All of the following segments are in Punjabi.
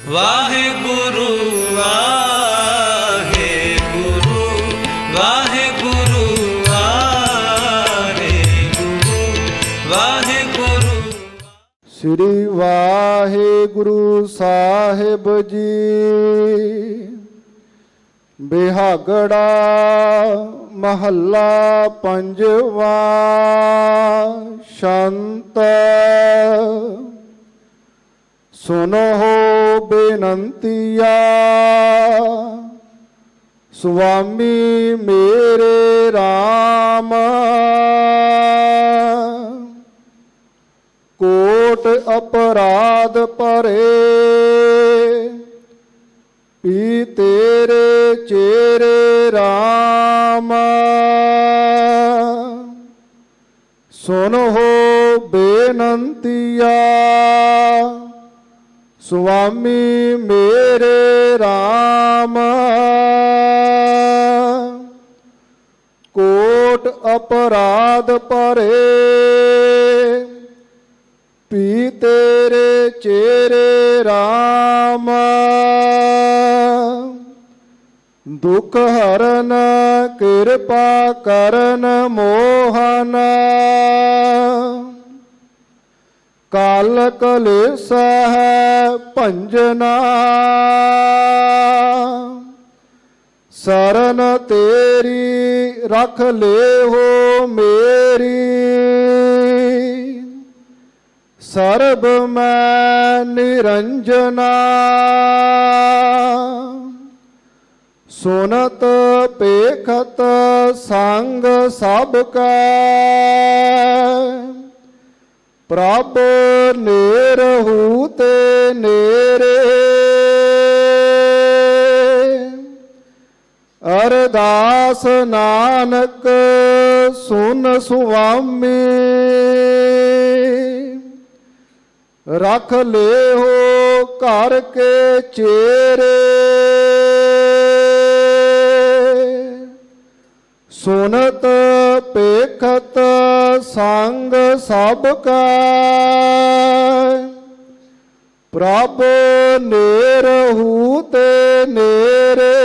ਵਾਹਿਗੁਰੂ ਵਾਹਿਗੁਰੂ ਵਾਹਿਗੁਰੂ ਵਾਹਿਗੁਰੂ ਵਾਹਿਗੁਰੂ। ਸ੍ਰੀ ਵਾਹਿਗੁਰੂ ਸਾਹਿਬ ਜੀ। ਬਿਹਾਗੜਾ ਮਹੱਲਾ ਪੰਜਵਾ। ਸ਼ੰਤ ਸੁਨੋ ਬੇਨੰਤੀਆ, ਸੁਆਮੀ ਮੇਰੇ RAM। ਕੋਟ ਅਪਰਾਧ ਭਰੇ, ਪੀ ਤੇਰੇ ਚੇਰੇ RAM। ਸੁਨੋ ਬੇਨੰਤੀਆ, ਸੁਆਮੀ ਮੇਰੇ RAM। ਕੋਟ ਅਪਰਾਧ ਭਰੇ, ਪੀ ਤੇਰੇ ਚੇਰੇ RAM। ਦੁਖ ਹਰਨ ਕਿਰਪਾ ਕਰਨ ਮੋਹਨ, ਕਾਲ ਕਲੇਸ਼ ਹੈ ਭੰਜਨਾ। ਸਰਨ ਤੇਰੀ ਰਖ ਲੇਹੋ ਮੇਰੀ, ਸਰਬ ਮੈਂ ਨਿਰੰਜਨਾ। ਸੁਨਤ ਪੇਖਤ ਸੰਗ ਸਭ ਕੈ, ਪ੍ਰਭ ਨੇਰਹੂ ਤੇ ਨੇਰੇ। ਅਰਦਾਸ ਨਾਨਕ ਸੁਨ ਸੁਆਮੀ, ਰਖ ਲੇਹੋ ਘਰ ਕੇ ਚੇਰੇ। ਸੁਨਤ ਪੇਖਤ ਸੰਗ ਸਭ ਕੈ, ਪ੍ਰਭ ਨੇਰਹੂ ਤੇ ਨੇਰੇ।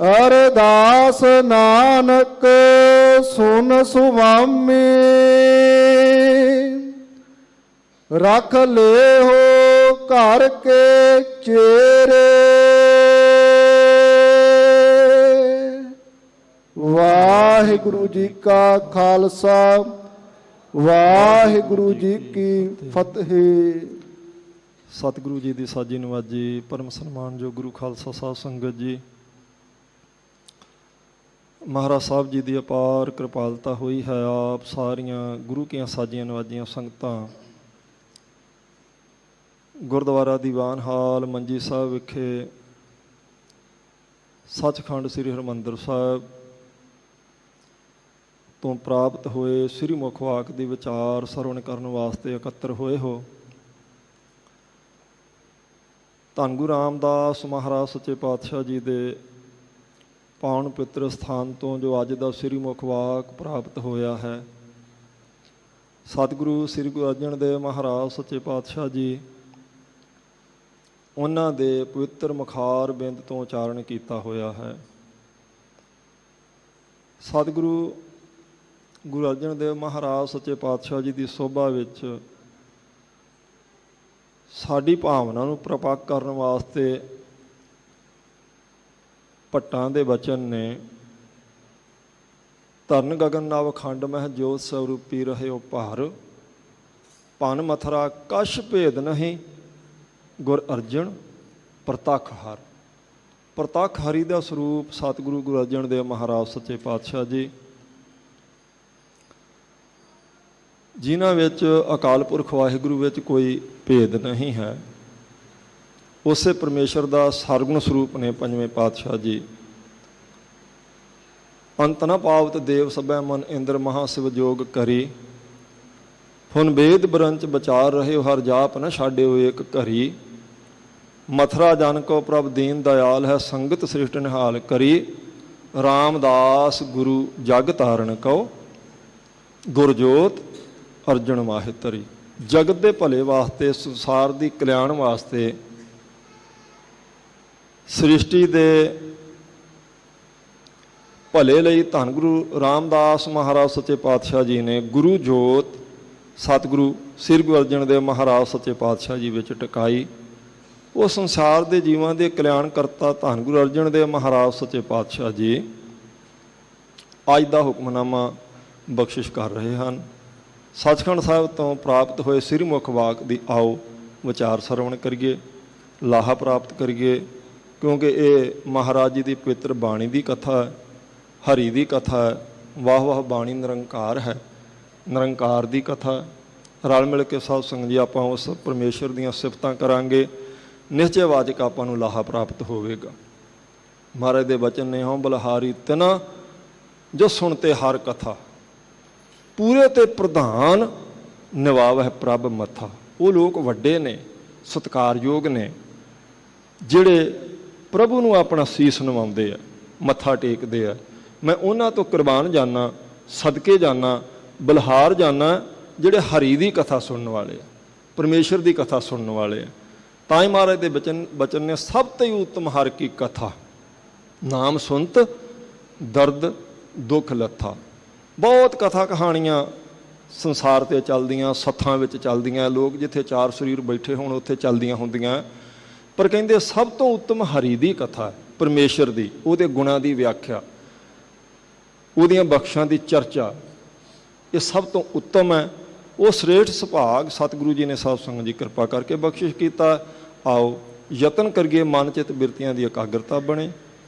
ਅਰਦਾਸ ਨਾਨਕ ਸੁਨ ਸੁਆਮੀ, ਰਖ ਲੇਹੋ ਘਰ ਕੇ ਚੇਰੇ। ਵਾਹਿਗੁਰੂ ਜੀ ਕਾ ਖਾਲਸਾ, ਵਾਹਿਗੁਰੂ ਜੀ ਕੀ ਫਤਿਹ। ਸਤਿਗੁਰੂ ਜੀ ਦੀ ਸਾਜੀ ਨਵਾਜੀ ਪਰਮ ਸਨਮਾਨਯੋਗ ਗੁਰੂ ਖਾਲਸਾ ਸਾਹਿਬ ਸੰਗਤ ਜੀ, ਮਹਾਰਾਜ ਸਾਹਿਬ ਜੀ ਦੀ ਅਪਾਰ ਕਿਰਪਾਲਤਾ ਹੋਈ ਹੈ। ਆਪ ਸਾਰੀਆਂ ਗੁਰੂ ਕੀਆਂ ਸਾਜੀਆਂ ਨਵਾਜੀਆਂ ਸੰਗਤਾਂ ਗੁਰਦੁਆਰਾ ਦੀਵਾਨ ਹਾਲ ਮੰਜੀ ਸਾਹਿਬ ਵਿਖੇ ਸੱਚਖੰਡ ਸ੍ਰੀ ਹਰਿਮੰਦਰ ਸਾਹਿਬ ਤੋਂ ਪ੍ਰਾਪਤ ਹੋਏ ਸ੍ਰੀ ਮੁਖ ਵਾਕ ਦੇ ਵਿਚਾਰ ਸਰਵਣ ਕਰਨ ਵਾਸਤੇ ਇਕੱਤਰ ਹੋਏ ਹੋ। ਧੰਨ ਗੁਰੂ ਰਾਮਦਾਸ ਮਹਾਰਾਜ ਸੱਚੇ ਪਾਤਸ਼ਾਹ ਜੀ ਦੇ ਪਾਵਨ ਪਵਿੱਤਰ ਸਥਾਨ ਤੋਂ ਜੋ ਅੱਜ ਦਾ ਸ੍ਰੀ ਮੁਖ ਵਾਕ ਪ੍ਰਾਪਤ ਹੋਇਆ ਹੈ, ਸਤਿਗੁਰੂ ਸ੍ਰੀ ਗੁਰੂ ਅਰਜਨ ਦੇਵ ਮਹਾਰਾਜ ਸੱਚੇ ਪਾਤਸ਼ਾਹ ਜੀ ਉਹਨਾਂ ਦੇ ਪਵਿੱਤਰ ਮੁਖਾਰ ਬਿੰਦ ਤੋਂ ਉਚਾਰਨ ਕੀਤਾ ਹੋਇਆ ਹੈ। ਸਤਿਗੁਰੂ ਗੁਰੂ ਅਰਜਨ ਦੇਵ ਮਹਾਰਾਜ ਸੱਚੇ ਪਾਤਸ਼ਾਹ ਜੀ ਦੀ ਸੋਭਾ ਵਿੱਚ ਸਾਡੀ ਭਾਵਨਾ ਨੂੰ ਪ੍ਰਪੱਕ ਕਰਨ ਵਾਸਤੇ ਭੱਟਾਂ ਦੇ ਬਚਨ ਨੇ, ਧਰਨ ਗਗਨ ਨਵ ਖੰਡ ਮਹਿ ਜੋਤ ਸਰੂਪੀ ਰਹਿਓ ਭਾਰ, ਭਨ ਮਥਰਾ ਕਛ ਭੇਦ ਨਹੀਂ ਗੁਰ ਅਰਜਨ ਪ੍ਰਤੱਖ ਹਰ। ਪ੍ਰਤੱਖ ਹਰੀ ਦਾ ਸਰੂਪ ਸਤਿਗੁਰੂ ਗੁਰੂ ਅਰਜਨ ਦੇਵ ਮਹਾਰਾਜ ਸੱਚੇ ਪਾਤਸ਼ਾਹ ਜੀ, ਜਿਨ੍ਹਾਂ ਵਿੱਚ ਅਕਾਲ ਪੁਰਖ ਵਾਹਿਗੁਰੂ ਵਿੱਚ ਕੋਈ ਭੇਦ ਨਹੀਂ ਹੈ, ਉਸੇ ਪਰਮੇਸ਼ਰ ਦਾ ਸਰਗੁਣ ਸਰੂਪ ਨੇ ਪੰਜਵੇਂ ਪਾਤਸ਼ਾਹ ਜੀ। ਅੰਤ ਨ ਪਾਵਤ ਦੇਵ ਸਭੈ ਮਨ ਇੰਦਰ ਮਹਾ ਸਿਵ ਜੋਗ ਕਰੀ, ਹੁਣ ਵੇਦ ਬਰੰਚ ਵਿਚਾਰ ਰਹੇ ਹਰ ਜਾਪ ਨ ਛਾਡਿਓ ਏਕ ਘਰੀ। ਮਥਰਾ ਜਨ ਕੋ ਪ੍ਰਭ ਦੀਨ ਦਇਆਲ ਹੈ, ਸੰਗਤ ਸ੍ਰਿਸ਼ਟ ਨਿਹਾਲ ਕਰੀ। ਰਾਮਦਾਸ ਗੁਰੂ ਜਗ ਤਾਰਨ ਕਉ, ਗੁਰਜੋਤ ਅਰਜਨ ਮਾਹਿ ਤਰੀ। ਜਗਤ ਦੇ ਭਲੇ ਵਾਸਤੇ, ਸੰਸਾਰ ਦੀ ਕਲਿਆਣ ਵਾਸਤੇ, ਸ੍ਰਿਸ਼ਟੀ ਦੇ ਭਲੇ ਲਈ ਧੰਨ ਗੁਰੂ ਰਾਮਦਾਸ ਮਹਾਰਾਜ ਸੱਚੇ ਪਾਤਸ਼ਾਹ ਜੀ ਨੇ ਗੁਰੂ ਜੋਤ ਸਤਿਗੁਰੂ ਸ੍ਰੀ ਗੁਰੂ ਅਰਜਨ ਦੇਵ ਮਹਾਰਾਜ ਸੱਚੇ ਪਾਤਸ਼ਾਹ ਜੀ ਵਿੱਚ ਟਿਕਾਈ। ਉਹ ਸੰਸਾਰ ਦੇ ਜੀਵਾਂ ਦੇ ਕਲਿਆਣ ਕਰਤਾ ਧੰਨ ਗੁਰੂ ਅਰਜਨ ਦੇਵ ਮਹਾਰਾਜ ਸੱਚੇ ਪਾਤਸ਼ਾਹ ਜੀ ਅੱਜ ਦਾ ਹੁਕਮਨਾਮਾ ਬਖਸ਼ਿਸ਼ ਕਰ ਰਹੇ ਹਨ। ਸੱਚਖੰਡ ਸਾਹਿਬ ਤੋਂ ਪ੍ਰਾਪਤ ਹੋਏ ਸਿਰਮੁਖ ਵਾਕ ਦੀ ਆਓ ਵਿਚਾਰ ਸਰਵਣ ਕਰੀਏ, ਲਾਹਾ ਪ੍ਰਾਪਤ ਕਰੀਏ, ਕਿਉਂਕਿ ਇਹ ਮਹਾਰਾਜ ਜੀ ਦੀ ਪਵਿੱਤਰ ਬਾਣੀ ਦੀ ਕਥਾ ਹੈ, ਹਰੀ ਦੀ ਕਥਾ ਹੈ। ਵਾਹ ਵਾਹ ਬਾਣੀ ਨਿਰੰਕਾਰ ਹੈ, ਨਿਰੰਕਾਰ ਦੀ ਕਥਾ। ਰਲ ਮਿਲ ਕੇ ਸਾਧ ਸੰਗਤ ਜੀ ਆਪਾਂ ਉਸ ਪਰਮੇਸ਼ਰ ਦੀਆਂ ਸਿਫਤਾਂ ਕਰਾਂਗੇ, ਨਿਸ਼ਚੈ ਵਾਚਕ ਆਪਾਂ ਨੂੰ ਲਾਹਾ ਪ੍ਰਾਪਤ ਹੋਵੇਗਾ। ਮਹਾਰਾਜ ਦੇ ਬਚਨ ਨੇ ਹਉ ਬਲਹਾਰੀ ਤਿਨਾ ਜੋ ਸੁਣਤੇ ਹਰ ਕਥਾ, ਪੂਰੇ ਤੇ ਪ੍ਰਧਾਨ ਨਿਵਾਵ ਹੈ ਪ੍ਰਭ ਮੱਥਾ। ਉਹ ਲੋਕ ਵੱਡੇ ਨੇ, ਸਤਿਕਾਰਯੋਗ ਨੇ, ਜਿਹੜੇ ਪ੍ਰਭੂ ਨੂੰ ਆਪਣਾ ਸੀਸ ਨਿਵਾਉਂਦੇ ਆ, ਮੱਥਾ ਟੇਕਦੇ ਆ। ਮੈਂ ਉਹਨਾਂ ਤੋਂ ਕੁਰਬਾਨ ਜਾਨਾ, ਸਦਕੇ ਜਾਨਾ, ਬਲਹਾਰ ਜਾਨਾ, ਜਿਹੜੇ ਹਰੀ ਦੀ ਕਥਾ ਸੁਣਨ ਵਾਲੇ ਆ, ਪਰਮੇਸ਼ਰ ਦੀ ਕਥਾ ਸੁਣਨ ਵਾਲੇ ਆ। ਤਾਂ ਹੀ ਮਹਾਰਾਜ ਦੇ ਬਚਨ ਨੇ ਸਭ ਤੋਂ ਹੀ ਉੱਤਮ ਹਰ ਕੀ ਕਥਾ, ਨਾਮ ਸੁਣਤ ਦਰਦ ਦੁੱਖ ਲੱਥਾ। ਬਹੁਤ ਕਥਾ ਕਹਾਣੀਆਂ ਸੰਸਾਰ 'ਤੇ ਚੱਲਦੀਆਂ, ਸੱਥਾਂ ਵਿੱਚ ਚੱਲਦੀਆਂ, ਲੋਕ ਜਿੱਥੇ ਚਾਰ ਸਰੀਰ ਬੈਠੇ ਹੋਣ ਉੱਥੇ ਚੱਲਦੀਆਂ ਹੁੰਦੀਆਂ, ਪਰ ਕਹਿੰਦੇ ਸਭ ਤੋਂ ਉੱਤਮ ਹਰੀ ਦੀ ਕਥਾ, ਪਰਮੇਸ਼ਰ ਦੀ, ਉਹਦੇ ਗੁਣਾਂ ਦੀ ਵਿਆਖਿਆ, ਉਹਦੀਆਂ ਬਖਸ਼ਾਂ ਦੀ ਚਰਚਾ, ਇਹ ਸਭ ਤੋਂ ਉੱਤਮ ਹੈ। ਉਹ ਸ੍ਰੇਸ਼ਟ ਸੁਭਾਗ ਸਤਿਗੁਰੂ ਜੀ ਨੇ ਸਾਧ ਸੰਗਤ ਜੀ ਕਿਰਪਾ ਕਰਕੇ ਬਖਸ਼ਿਸ਼ ਕੀਤਾ। ਆਓ ਯਤਨ ਕਰੀਏ, ਮਨ ਚਿੱਤ ਬਿਰਤੀਆਂ ਦੀ ਇਕਾਗਰਤਾ ਬਣੇ,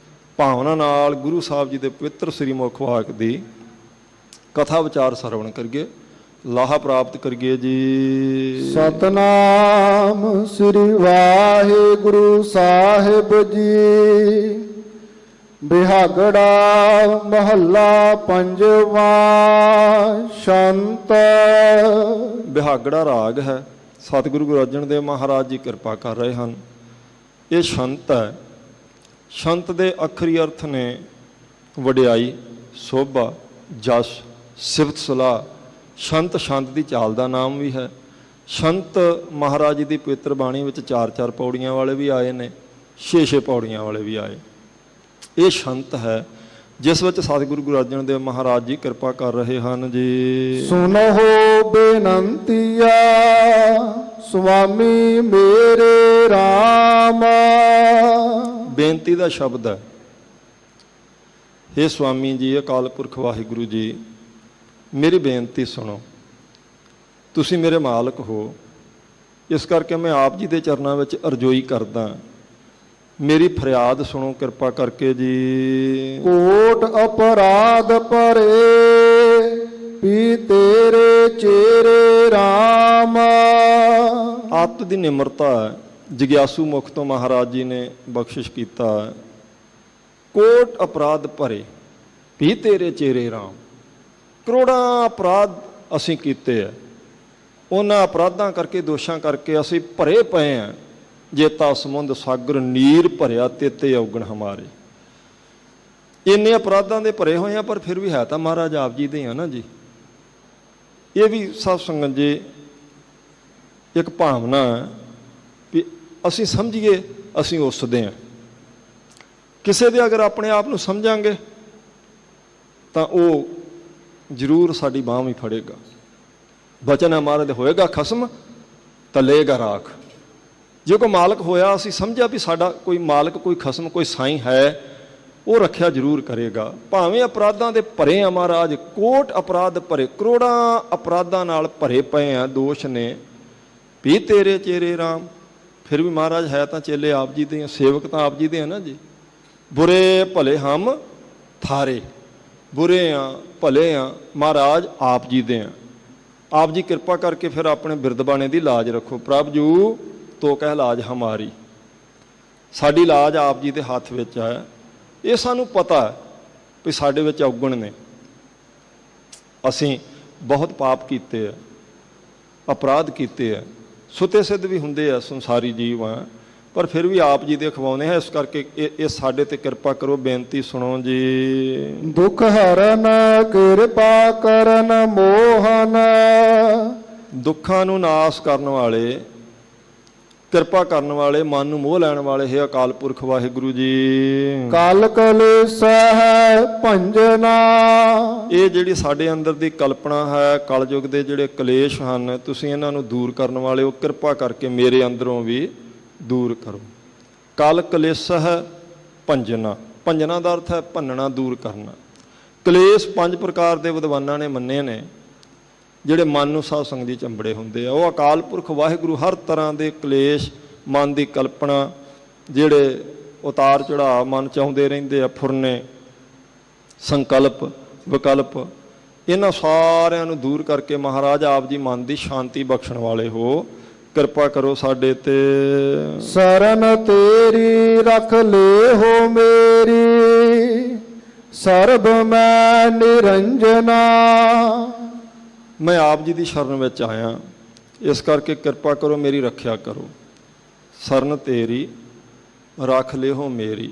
ਭਾਵਨਾ ਨਾਲ ਗੁਰੂ ਸਾਹਿਬ ਜੀ ਦੇ ਪਵਿੱਤਰ ਸ੍ਰੀ ਮੁਖ ਵਾਕ ਦੀ ਕਥਾ ਵਿਚਾਰ ਸਰਵਣ ਕਰੀਏ, ਲਾਹਾ ਪ੍ਰਾਪਤ ਕਰੀਏ ਜੀ। ਸਤਨਾਮ ਸ੍ਰੀ ਵਾਹਿਗੁਰੂ ਸਾਹਿਬ ਜੀ। ਬਿਹਾਗੜਾ ਮਹੱਲਾ ਪੰਜਵਾ। ਸ਼ੰਤ। ਬਿਹਾਗੜਾ ਰਾਗ ਹੈ, ਸਤਿਗੁਰੂ ਗੁਰੂ ਅਰਜਨ ਦੇਵ ਮਹਾਰਾਜ ਜੀ ਕਿਰਪਾ ਕਰ ਰਹੇ ਹਨ। ਇਹ ਸ਼ੰਤ ਹੈ। ਸ਼ੰਤ ਦੇ ਅੱਖਰੀ ਅਰਥ ਨੇ ਵਡਿਆਈ, ਸੋਭਾ, ਜਸ, ਸਿਫਤ ਸਲਾਹ। ਸ਼ੰਤ ਛੰਦ ਦੀ ਚਾਲ ਦਾ ਨਾਮ ਵੀ ਹੈ। ਸ਼ੰਤ ਮਹਾਰਾਜ ਜੀ ਦੀ ਪਵਿੱਤਰ ਬਾਣੀ ਵਿੱਚ 4-4 ਪੌੜੀਆਂ ਵਾਲੇ ਵੀ ਆਏ ਨੇ, 6-6 ਪੌੜੀਆਂ ਵਾਲੇ ਵੀ ਆਏ। ਇਹ ਸ਼ੰਤ ਹੈ ਜਿਸ ਵਿੱਚ ਸਤਿਗੁਰੂ ਗੁਰੂ ਅਰਜਨ ਦੇਵ ਮਹਾਰਾਜ ਜੀ ਕਿਰਪਾ ਕਰ ਰਹੇ ਹਨ ਜੀ। ਸੁਨੋ ਬੇਨੰਤੀਆ ਸੁਆਮੀ ਮੇਰੇ RAM। ਬੇਨਤੀ ਦਾ ਸ਼ਬਦ ਹੈ। ਇਹ ਸੁਆਮੀ ਜੀ, ਅਕਾਲ ਪੁਰਖ ਵਾਹਿਗੁਰੂ ਜੀ, ਮੇਰੀ ਬੇਨਤੀ ਸੁਣੋ। ਤੁਸੀਂ ਮੇਰੇ ਮਾਲਕ ਹੋ, ਇਸ ਕਰਕੇ ਮੈਂ ਆਪ ਜੀ ਦੇ ਚਰਨਾਂ ਵਿੱਚ ਅਰਜ਼ੋਈ ਕਰਦਾ, ਮੇਰੀ ਫਰਿਆਦ ਸੁਣੋ ਕਿਰਪਾ ਕਰਕੇ ਜੀ। ਕੋਟ ਅਪਰਾਧ ਭਰੇ ਪੀ ਤੇਰੇ ਚੇਰੇ RAM। ਆਤਮ ਦੀ ਨਿਮਰਤਾ ਹੈ, ਜਗਿਆਸੂ ਮੁਖ ਤੋਂ ਮਹਾਰਾਜ ਜੀ ਨੇ ਬਖਸ਼ਿਸ਼ ਕੀਤਾ। ਕੋਟ ਅਪਰਾਧ ਭਰੇ ਪੀ ਤੇਰੇ ਚੇਰੇ RAM। ਕਰੋੜਾਂ ਅਪਰਾਧ ਅਸੀਂ ਕੀਤੇ ਆ, ਉਹਨਾਂ ਅਪਰਾਧਾਂ ਕਰਕੇ, ਦੋਸ਼ਾਂ ਕਰਕੇ ਅਸੀਂ ਭਰੇ ਪਏ ਹਾਂ। ਜੇਤਾ ਸਮੁੰਦ ਸਾਗਰ ਨੀਰ ਭਰਿਆ ਤੇਤੇ ਔਗਣ ਹਮਾਰੇ। ਇੰਨੇ ਅਪਰਾਧਾਂ ਦੇ ਭਰੇ ਹੋਏ ਆ, ਪਰ ਫਿਰ ਵੀ ਹੈ ਤਾਂ ਮਹਾਰਾਜ ਆਪ ਜੀ ਦੇ ਆ ਨਾ ਜੀ। ਇਹ ਵੀ ਸਾਧ ਸੰਗਤ ਜੀ ਇੱਕ ਭਾਵਨਾ ਵੀ ਅਸੀਂ ਸਮਝੀਏ ਅਸੀਂ ਉਸ ਦੇ ਹਾਂ। ਕਿਸੇ ਦੇ ਅਗਰ ਆਪਣੇ ਆਪ ਨੂੰ ਸਮਝਾਂਗੇ ਤਾਂ ਉਹ ਜ਼ਰੂਰ ਸਾਡੀ ਬਾਂਹ ਵੀ ਫੜੇਗਾ। ਬਚਨ ਮਹਾਰਾਜ ਦੇ ਹੋਏਗਾ ਖਸਮ ਤਾਂ ਲਏਗਾ ਰਾਖ। ਜੇ ਕੋਈ ਮਾਲਕ ਹੋਇਆ, ਅਸੀਂ ਸਮਝਿਆ ਵੀ ਸਾਡਾ ਕੋਈ ਮਾਲਕ, ਕੋਈ ਖਸਮ, ਕੋਈ ਸਾਈਂ ਹੈ, ਉਹ ਰੱਖਿਆ ਜ਼ਰੂਰ ਕਰੇਗਾ। ਭਾਵੇਂ ਅਪਰਾਧਾਂ ਦੇ ਭਰੇ ਆ ਮਹਾਰਾਜ, ਕੋਟ ਅਪਰਾਧ ਭਰੇ, ਕਰੋੜਾਂ ਅਪਰਾਧਾਂ ਨਾਲ ਭਰੇ ਪਏ ਆ, ਦੋਸ਼ ਨੇ। ਵੀ ਤੇਰੇ ਚੇਰੇ RAM। ਫਿਰ ਵੀ ਮਹਾਰਾਜ ਹੈ ਤਾਂ ਚੇਲੇ ਆਪ ਜੀ ਦੇ, ਸੇਵਕ ਤਾਂ ਆਪ ਜੀ ਦੇ ਆ ਨਾ ਜੀ। ਬੁਰੇ ਭਲੇ ਹਮ ਥਾਰੇ। ਬੁਰੇ ਆ ਭਲੇ ਆ ਮਹਾਰਾਜ ਆਪ ਜੀ ਦੇ ਆ। ਆਪ ਜੀ ਕਿਰਪਾ ਕਰਕੇ ਫਿਰ ਆਪਣੇ ਬਿਰਦ ਬਾਣੇ ਦੀ ਲਾਜ ਰੱਖੋ। ਪ੍ਰਭ ਜੂ ਤੋ ਕਹਿ ਲਾਜ ਹਮਾਰੀ। ਸਾਡੀ ਲਾਜ ਆਪ ਜੀ ਦੇ ਹੱਥ ਵਿੱਚ ਹੈ। ਇਹ ਸਾਨੂੰ ਪਤਾ ਹੈ ਵੀ ਸਾਡੇ ਵਿੱਚ ਔਗਣ ਨੇ, ਅਸੀਂ ਬਹੁਤ ਪਾਪ ਕੀਤੇ ਆ, ਅਪਰਾਧ ਕੀਤੇ ਆ, ਸੁਤੇ ਸਿੱਧ ਵੀ ਹੁੰਦੇ ਆ, ਸੰਸਾਰੀ ਜੀਵ ਆ, ਪਰ ਫਿਰ ਵੀ ਆਪ ਜੀ ਦੇ ਖਵਾਉਂਦੇ ਹਾਂ। ਇਸ ਕਰਕੇ ਇਹ ਸਾਡੇ ਤੇ ਕਿਰਪਾ ਕਰੋ। ਬੇਨਤੀ ਸੁਣੋ ਜੀ। ਦੁਖ ਹਰਨ ਕਿਰਪਾ ਕਰਨ ਮੋਹਨ ਦੁੱਖਾਂ ਨੂੰ ਨਾਸ ਕਰਨ ਵਾਲੇ, ਕਿਰਪਾ ਕਰਨ ਵਾਲੇ, ਮਨ ਨੂੰ ਮੋਹ ਲੈਣ ਵਾਲੇ ਹੈ ਅਕਾਲ ਪੁਰਖ ਵਾਹਿਗੁਰੂ ਜੀ। ਕਲ ਕਲੇਸਹਿ ਭੰਜਨਾ। ਇਹ ਜਿਹੜੀ ਸਾਡੇ ਅੰਦਰ ਦੀ ਕਲਪਨਾ ਹੈ, ਕਲਯੁਗ ਦੇ ਜਿਹੜੇ ਕਲੇਸ਼ ਹਨ, ਤੁਸੀਂ ਇਹਨਾਂ ਨੂੰ ਦੂਰ ਕਰਨ ਵਾਲੇ ਹੋ, ਕਿਰਪਾ ਕਰਕੇ ਮੇਰੇ ਅੰਦਰੋਂ ਵੀ ਦੂਰ ਕਰੋ। ਕਲ ਕਲੇਸਹਿ ਭੰਜਨਾ। ਭੰਜਨਾ ਦਾ ਅਰਥ ਹੈ ਭੰਨਣਾ, ਦੂਰ ਕਰਨਾ। ਕਲੇਸ਼ 5 ਪ੍ਰਕਾਰ ਦੇ ਵਿਦਵਾਨਾਂ ਨੇ ਮੰਨੇ ਨੇ, ਜਿਹੜੇ ਮਨ ਨੂੰ ਸਾਧ ਸੰਗਤ ਦੀ ਚੰਬੜੇ ਹੁੰਦੇ ਆ। ਉਹ ਅਕਾਲ ਪੁਰਖ ਵਾਹਿਗੁਰੂ ਹਰ ਤਰ੍ਹਾਂ ਦੇ ਕਲੇਸ਼, ਮਨ ਦੀ ਕਲਪਨਾ, ਜਿਹੜੇ ਉਤਾਰ ਚੜਾਅ ਮਨ ਚ ਆਉਂਦੇ ਰਹਿੰਦੇ ਆ, ਫੁਰਨੇ, ਸੰਕਲਪ, ਵਿਕਲਪ, ਇਹਨਾਂ ਸਾਰਿਆਂ ਨੂੰ ਦੂਰ ਕਰਕੇ ਮਹਾਰਾਜ ਆਪ ਜੀ ਮਨ ਦੀ ਸ਼ਾਂਤੀ ਬਖਸ਼ਣ ਵਾਲੇ ਹੋ। ਕਿਰਪਾ ਕਰੋ ਸਾਡੇ ਤੇ। ਸਰਨ ਤੇਰੀ ਰਖ ਲੈ ਹੋ ਮੇਰੀ, ਸਰਬ ਮੈਂ ਨਿਰੰਜਨਾ। ਮੈਂ ਆਪ ਜੀ ਦੀ ਸ਼ਰਨ ਵਿੱਚ ਆਇਆ, ਇਸ ਕਰਕੇ ਕਿਰਪਾ ਕਰੋ, ਮੇਰੀ ਰੱਖਿਆ ਕਰੋ। ਸਰਨ ਤੇਰੀ ਰੱਖ ਲਿਓ ਮੇਰੀ।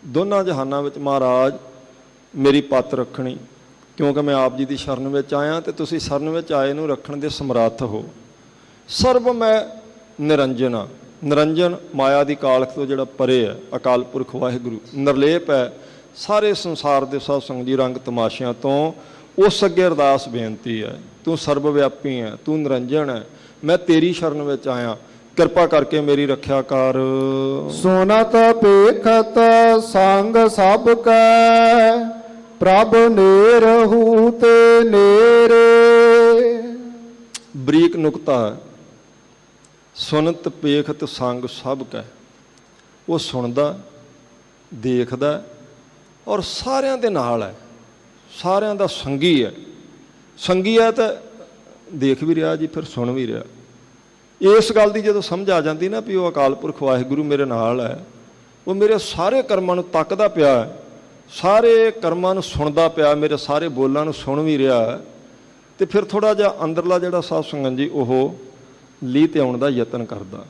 ਦੋਨਾਂ ਜਹਾਨਾਂ ਵਿੱਚ ਮਹਾਰਾਜ ਮੇਰੀ ਪੱਤ ਰੱਖਣੀ, ਕਿਉਂਕਿ ਮੈਂ ਆਪ ਜੀ ਦੀ ਸ਼ਰਨ ਵਿੱਚ ਆਇਆ ਅਤੇ ਤੁਸੀਂ ਸ਼ਰਨ ਵਿੱਚ ਆਏ ਨੂੰ ਰੱਖਣ ਦੇ ਸਮਰੱਥ ਹੋ। ਸਰਬ ਮੈਂ ਨਿਰੰਜਨਾ। ਨਿਰੰਜਨ ਮਾਇਆ ਦੀ ਕਾਲਖ ਤੋਂ ਜਿਹੜਾ ਪਰੇ ਹੈ, ਅਕਾਲ ਪੁਰਖ ਵਾਹਿਗੁਰੂ ਨਿਰਲੇਪ ਹੈ ਸਾਰੇ ਸੰਸਾਰ ਦੇ ਸਾਧ ਸੰਗਤ ਜੀ ਰੰਗ ਤਮਾਸ਼ਿਆਂ ਤੋਂ। ਉਸ ਅੱਗੇ ਅਰਦਾਸ ਬੇਨਤੀ ਹੈ, ਤੂੰ ਸਰਬ ਵਿਆਪੀ ਹੈ, ਤੂੰ ਨਿਰੰਜਨ ਹੈ, ਮੈਂ ਤੇਰੀ ਸ਼ਰਨ ਵਿੱਚ ਆਇਆ, ਕਿਰਪਾ ਕਰਕੇ ਮੇਰੀ ਰੱਖਿਆ ਕਰ। ਸੁਨਤ ਪੇਖਤ ਸੰਗ ਸਭ ਕੈ, ਪ੍ਰਭ ਨੇਰਹੂ ਤੇ ਨੇਰੇ। ਬਰੀਕ ਨੁਕਤਾ ਹੈ। ਸੁਨਤ ਪੇਖਤ ਸੰਗ ਸਭ ਕੈ। ਉਹ ਸੁਣਦਾ, ਦੇਖਦਾ ਔਰ ਸਾਰਿਆਂ ਦੇ ਨਾਲ ਹੈ, ਸਾਰਿਆਂ ਦਾ ਸੰਗੀ ਹੈ। ਸੰਗੀ ਹੈ ਤਾਂ ਦੇਖ ਵੀ ਰਿਹਾ ਜੀ, ਫਿਰ ਸੁਣ ਵੀ ਰਿਹਾ। ਇਸ ਗੱਲ ਦੀ ਜਦੋਂ ਸਮਝ ਆ ਜਾਂਦੀ ਨਾ ਵੀ ਉਹ ਅਕਾਲ ਪੁਰਖ ਵਾਹਿਗੁਰੂ ਮੇਰੇ ਨਾਲ ਹੈ, ਉਹ ਮੇਰੇ ਸਾਰੇ ਕਰਮਾਂ ਨੂੰ ਤੱਕਦਾ ਪਿਆ ਹੈ, ਸਾਰੇ ਕਰਮਾਂ ਨੂੰ ਸੁਣਦਾ ਪਿਆ, ਮੇਰੇ ਸਾਰੇ ਬੋਲਾਂ ਨੂੰ ਸੁਣ ਵੀ ਰਿਹਾ, ਤੇ ਫਿਰ ਥੋੜ੍ਹਾ ਜਿਹਾ ਅੰਦਰਲਾ ਜਿਹੜਾ ਸਾਧ ਸੰਗਤ ਜੀ ਉਹ ਲੀਹ ਤੇ ਆਉਣ ਦਾ ਯਤਨ ਕਰਦਾ।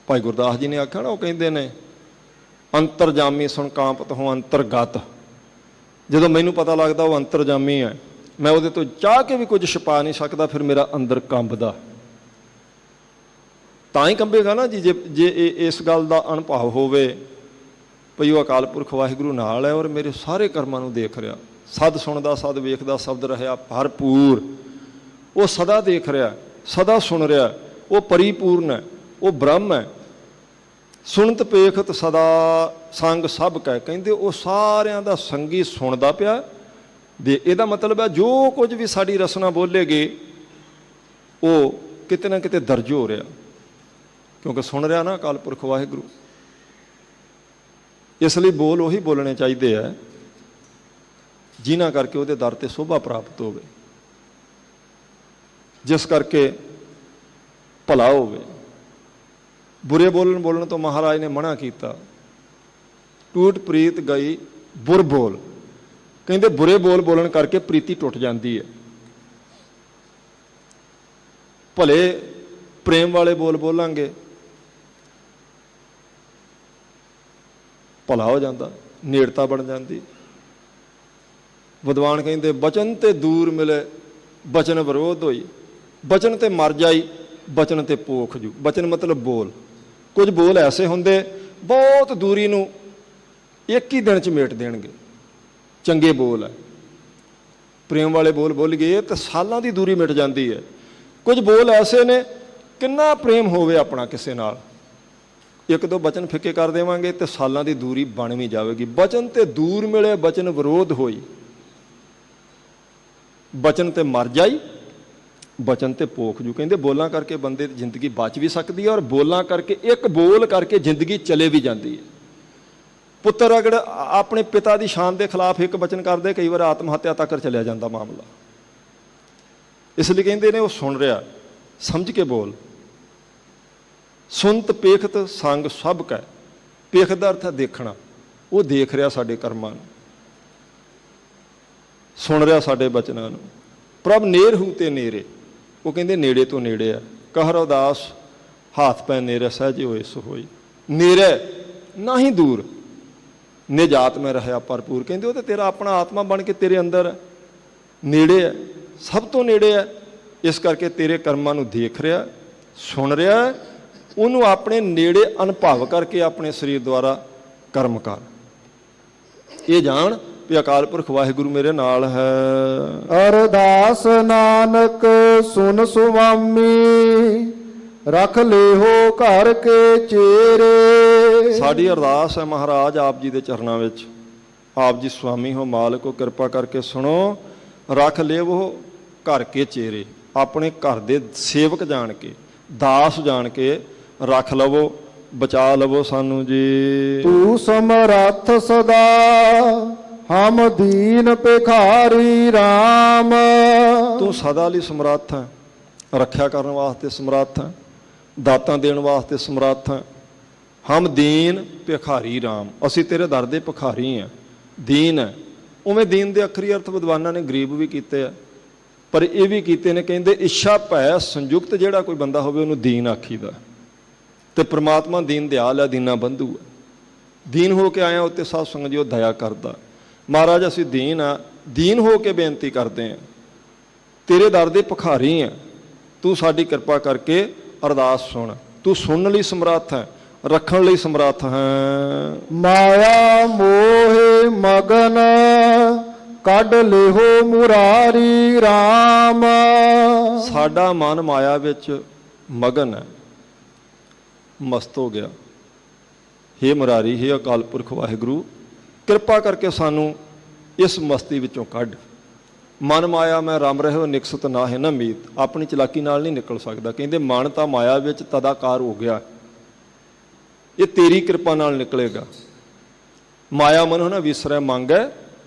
ਭਾਈ ਗੁਰਦਾਸ ਜੀ ਨੇ ਆਖਿਆ ਨਾ, ਉਹ ਕਹਿੰਦੇ ਨੇ ਅੰਤਰਜਾਮੀ ਸੁਣ ਕਾਂਪਤ ਹੋ ਅੰਤਰਗਤ। ਜਦੋਂ ਮੈਨੂੰ ਪਤਾ ਲੱਗਦਾ ਉਹ ਅੰਤਰਜਾਮੀ ਹੈ, ਮੈਂ ਉਹਦੇ ਤੋਂ ਚਾਹ ਕੇ ਵੀ ਕੁਝ ਛੁਪਾ ਨਹੀਂ ਸਕਦਾ, ਫਿਰ ਮੇਰਾ ਅੰਦਰ ਕੰਬਦਾ। ਤਾਂ ਹੀ ਕੰਬੇਗਾ ਨਾ ਜੀ, ਜੇ ਇਸ ਗੱਲ ਦਾ ਅਨੁਭਵ ਹੋਵੇ ਭਈ ਉਹ ਅਕਾਲ ਪੁਰਖ ਵਾਹਿਗੁਰੂ ਨਾਲ ਹੈ ਔਰ ਮੇਰੇ ਸਾਰੇ ਕਰਮਾਂ ਨੂੰ ਦੇਖ ਰਿਹਾ, ਸਦ ਸੁਣਦਾ, ਸਦ ਵੇਖਦਾ, ਸ਼ਬਦ ਰਹਿਆ ਭਰਪੂਰ। ਉਹ ਸਦਾ ਦੇਖ ਰਿਹਾ, ਸਦਾ ਸੁਣ ਰਿਹਾ, ਉਹ ਪਰਿਪੂਰਨ ਹੈ, ਉਹ ਬ੍ਰਹਮ ਹੈ। ਸੁਣਤ ਪੇਖਤ ਸਦਾ ਸੰਗ ਸਭ ਕੈ। ਕਹਿੰਦੇ ਉਹ ਸਾਰਿਆਂ ਦਾ ਸੰਗੀ ਸੁਣਦਾ ਪਿਆ। ਦੇ ਇਹਦਾ ਮਤਲਬ ਹੈ ਜੋ ਕੁਝ ਵੀ ਸਾਡੀ ਰਸਨਾ ਬੋਲੇਗੀ ਉਹ ਕਿਤੇ ਨਾ ਕਿਤੇ ਦਰਜ ਹੋ ਰਿਹਾ, ਕਿਉਂਕਿ ਸੁਣ ਰਿਹਾ ਨਾ ਅਕਾਲ ਪੁਰਖ ਵਾਹਿਗੁਰੂ। ਇਸ ਲਈ ਬੋਲ ਉਹੀ ਬੋਲਣੇ ਚਾਹੀਦੇ ਹੈ ਜਿਨ੍ਹਾਂ ਕਰਕੇ ਉਹਦੇ ਦਰ ਤੇ ਸ਼ੋਭਾ ਪ੍ਰਾਪਤ ਹੋਵੇ, ਜਿਸ ਕਰਕੇ ਭਲਾ ਹੋਵੇ। ਬੁਰੇ ਬੋਲਣ ਤੋਂ ਮਹਾਰਾਜ ਨੇ ਮਨਾ ਕੀਤਾ। ਟੂਟ ਪ੍ਰੀਤ ਗਈ ਬੁਰ ਬੋਲ। ਕਹਿੰਦੇ ਬੁਰੇ ਬੋਲਣ ਕਰਕੇ ਪ੍ਰੀਤੀ ਟੁੱਟ ਜਾਂਦੀ ਹੈ। ਭਲੇ ਪ੍ਰੇਮ ਵਾਲੇ ਬੋਲਾਂਗੇ ਭਲਾ ਹੋ ਜਾਂਦਾ, ਨੇੜਤਾ ਬਣ ਜਾਂਦੀ। ਵਿਦਵਾਨ ਕਹਿੰਦੇ ਬਚਨ ਤੇ ਦੂਰ ਮਿਲੇ ਬਚਨ ਵਿਰੋਧ ਹੋਈ। ਬਚਨ ਤੇ ਮਰ ਜਾਈ ਬਚਨ ਤੇ ਪੋਖ ਜੂ। ਬਚਨ ਮਤਲਬ ਬੋਲ। ਕੁਝ ਬੋਲ ਐਸੇ ਹੁੰਦੇ ਬਹੁਤ ਦੂਰੀ ਨੂੰ ਇੱਕ ਹੀ ਦਿਨ 'ਚ ਮੇਟ ਦੇਣਗੇ। ਚੰਗੇ ਬੋਲ ਹੈ, ਪ੍ਰੇਮ ਵਾਲੇ ਬੋਲ ਗਏ ਤਾਂ ਸਾਲਾਂ ਦੀ ਦੂਰੀ ਮਿਟ ਜਾਂਦੀ ਹੈ। ਕੁਝ ਬੋਲ ਐਸੇ ਨੇ ਕਿੰਨਾ ਪ੍ਰੇਮ ਹੋਵੇ ਆਪਣਾ ਕਿਸੇ ਨਾਲ, ਇੱਕ ਦੋ ਬਚਨ ਫਿੱਕੇ ਕਰ ਦੇਵਾਂਗੇ ਤੇ ਸਾਲਾਂ ਦੀ ਦੂਰੀ ਬਣ ਵੀ ਜਾਵੇਗੀ। ਬਚਨ ਤੇ ਦੂਰ ਮਿਲੇ ਬਚਨ ਵਿਰੋਧ ਹੋਈ। ਬਚਨ ਤੇ ਮਰ ਜਾਈ ਬਚਨ ਤੇ ਪੋਖ ਜੂ। ਕਹਿੰਦੇ ਬੋਲਾਂ ਕਰਕੇ ਬੰਦੇ ਦੀ ਜ਼ਿੰਦਗੀ ਬਚ ਵੀ ਸਕਦੀ ਹੈ ਔਰ ਬੋਲਾਂ ਕਰਕੇ, ਇੱਕ ਬੋਲ ਕਰਕੇ ਜ਼ਿੰਦਗੀ ਚਲੇ ਵੀ ਜਾਂਦੀ ਹੈ। ਪੁੱਤਰ ਅਗਰ ਆਪਣੇ ਪਿਤਾ ਦੀ ਸ਼ਾਨ ਦੇ ਖਿਲਾਫ ਇੱਕ ਬਚਨ ਕਰਦੇ, ਕਈ ਵਾਰ ਆਤਮ ਹੱਤਿਆ ਤੱਕ ਚਲਿਆ ਜਾਂਦਾ ਮਾਮਲਾ। ਇਸ ਲਈ ਕਹਿੰਦੇ ਨੇ ਉਹ ਸੁਣ ਰਿਹਾ, ਸਮਝ ਕੇ ਬੋਲ। ਸੁਨਤ ਪੇਖਤ ਸੰਗ ਸਭ ਕੈ। ਪੇਖ ਦਾ ਅਰਥ ਹੈ ਦੇਖਣਾ। ਉਹ ਦੇਖ ਰਿਹਾ ਸਾਡੇ ਕਰਮਾਂ ਨੂੰ, ਸੁਣ ਰਿਹਾ ਸਾਡੇ ਬਚਨਾਂ ਨੂੰ। ਪ੍ਰਭ ਨੇਰ ਹੂ ਤੇ ਨੇਰੇ। ਉਹ ਕਹਿੰਦੇ ਨੇੜੇ ਤੋਂ ਨੇੜੇ ਆ। ਕਹਿ ਰਵਿਦਾਸ ਹਾਥ ਪੈ ਨੇਰੇ ਸਹਿਜੇ ਹੋਏ ਸੋ ਹੋਈ। ਨੇੜੇ ਨਾ ਹੀ ਦੂਰ, ਨਿਜਾਤ ਮੈਂ ਰਹਿਆ ਭਰਪੂਰ। ਕਹਿੰਦੇ ਉਹ ਤਾਂ ਤੇਰਾ ਆਪਣਾ ਆਤਮਾ ਬਣ ਕੇ ਤੇਰੇ ਅੰਦਰ ਨੇੜੇ ਹੈ, ਸਭ ਤੋਂ ਨੇੜੇ ਹੈ। ਇਸ ਕਰਕੇ ਤੇਰੇ ਕਰਮਾਂ ਨੂੰ ਦੇਖ ਰਿਹਾ, ਸੁਣ ਰਿਹਾ, ਉਹਨੂੰ ਆਪਣੇ ਨੇੜੇ ਅਨੁਭਵ ਕਰਕੇ ਆਪਣੇ ਸਰੀਰ ਦੁਆਰਾ ਕਰਮ ਕਰ। ਇਹ ਜਾਣ ਵੀ ਅਕਾਲ ਪੁਰਖ ਵਾਹਿਗੁਰੂ ਮੇਰੇ ਨਾਲ ਹੈ। ਅਰਦਾਸ ਨਾਨਕ ਸੁਨ ਸੁਆਮੀ, ਰਖ ਲਿਹੋ ਘਰ ਕੇ ਚੇਰੇ। ਸਾਡੀ ਅਰਦਾਸ ਹੈ ਮਹਾਰਾਜ ਆਪ ਜੀ ਦੇ ਚਰਨਾਂ ਵਿੱਚ। ਆਪ ਜੀ ਸੁਆਮੀ ਹੋ, ਮਾਲਕ ਹੋ, ਕਿਰਪਾ ਕਰਕੇ ਸੁਣੋ। ਰੱਖ ਲਿਵੋ ਘਰ ਕੇ ਚੇਰੇ, ਆਪਣੇ ਘਰ ਦੇ ਸੇਵਕ ਜਾਣ ਕੇ, ਦਾਸ ਜਾਣ ਕੇ ਰੱਖ ਲਵੋ, ਬਚਾ ਲਵੋ ਸਾਨੂੰ ਜੀ। ਤੂੰ ਸਮਰੱਥ ਸਦਾ ਹਮ ਦੀਨ ਭਿਖਾਰੀ RAM। ਤੂੰ ਸਦਾ ਲਈ ਸਮਰੱਥ ਹੈ, ਰੱਖਿਆ ਕਰਨ ਵਾਸਤੇ ਸਮਰੱਥ ਹੈ, ਦਾਤਾਂ ਦੇਣ ਵਾਸਤੇ ਸਮਰੱਥ ਹੈ। ਹਮ ਦੀਨ ਭਿਖਾਰੀ RAM, ਅਸੀਂ ਤੇਰੇ ਦਰ ਦੇ ਭਿਖਾਰੀ ਹਾਂ। ਦੀਨ ਹੈ, ਉਵੇਂ ਦੀਨ ਦੇ ਅੱਖਰੀ ਅਰਥ ਵਿਦਵਾਨਾਂ ਨੇ ਗਰੀਬ ਵੀ ਕੀਤੇ ਆ, ਪਰ ਇਹ ਵੀ ਕੀਤੇ ਨੇ, ਕਹਿੰਦੇ ਇੱਛਾ ਭੈ ਸੰਯੁਕਤ ਜਿਹੜਾ ਕੋਈ ਬੰਦਾ ਹੋਵੇ ਉਹਨੂੰ ਦੀਨ ਆਖੀਦਾ। ਤੇ ਪ੍ਰਮਾਤਮਾ ਦੀਨ ਦਿਆਲ ਹੈ, ਦੀਨਾ ਬੰਧੂ ਹੈ। ਦੀਨ ਹੋ ਕੇ ਆਇਆ ਉੱਤੇ ਸਾਧ ਸੰਗਤ ਜੀ ਉਹ ਦਇਆ ਕਰਦਾ। ਮਹਾਰਾਜ ਅਸੀਂ ਦੀਨ ਆ, ਦੀਨ ਹੋ ਕੇ ਬੇਨਤੀ ਕਰਦੇ ਹਾਂ, ਤੇਰੇ ਦਰ ਦੇ ਭਿਖਾਰੀ ਆ, ਤੂੰ ਸਾਡੀ ਕਿਰਪਾ ਕਰਕੇ ਅਰਦਾਸ ਸੁਣ। ਤੂੰ ਸੁਣਨ ਲਈ ਸਮਰੱਥ ਹੈ, ਰੱਖਣ ਲਈ ਸਮਰੱਥ ਹੈ। ਮਾਇਆ ਮੋਹ ਮਗਨ ਕੱਢ ਲਿਹੋ ਮੁਰਾਰੀ RAM। ਸਾਡਾ ਮਨ ਮਾਇਆ ਵਿੱਚ ਮਗਨ ਹੈ, ਮਸਤ ਹੋ ਗਿਆ। ਹੇ ਮੁਰਾਰੀ, ਹੇ ਅਕਾਲ ਪੁਰਖ ਵਾਹਿਗੁਰੂ, ਕਿਰਪਾ ਕਰਕੇ ਸਾਨੂੰ ਇਸ ਮਸਤੀ ਵਿੱਚੋਂ ਕੱਢ। ਮਨ ਮਾਇਆ ਮੈਂ ਰਮ ਰਹਿਓ ਨਿਕਸਤ ਨਾ ਹੈ ਨਾ ਮੀਤ, ਆਪਣੀ ਚਲਾਕੀ ਨਾਲ ਨਹੀਂ ਨਿਕਲ ਸਕਦਾ। ਕਹਿੰਦੇ ਮਨ ਤਾਂ ਮਾਇਆ ਵਿੱਚ ਤਦਾਕਾਰ ਹੋ ਗਿਆ, ਇਹ ਤੇਰੀ ਕਿਰਪਾ ਨਾਲ ਨਿਕਲੇਗਾ। ਮਾਇਆ ਮਨੋ ਨਾ ਵਿਸਰੈ ਮੰਗੈ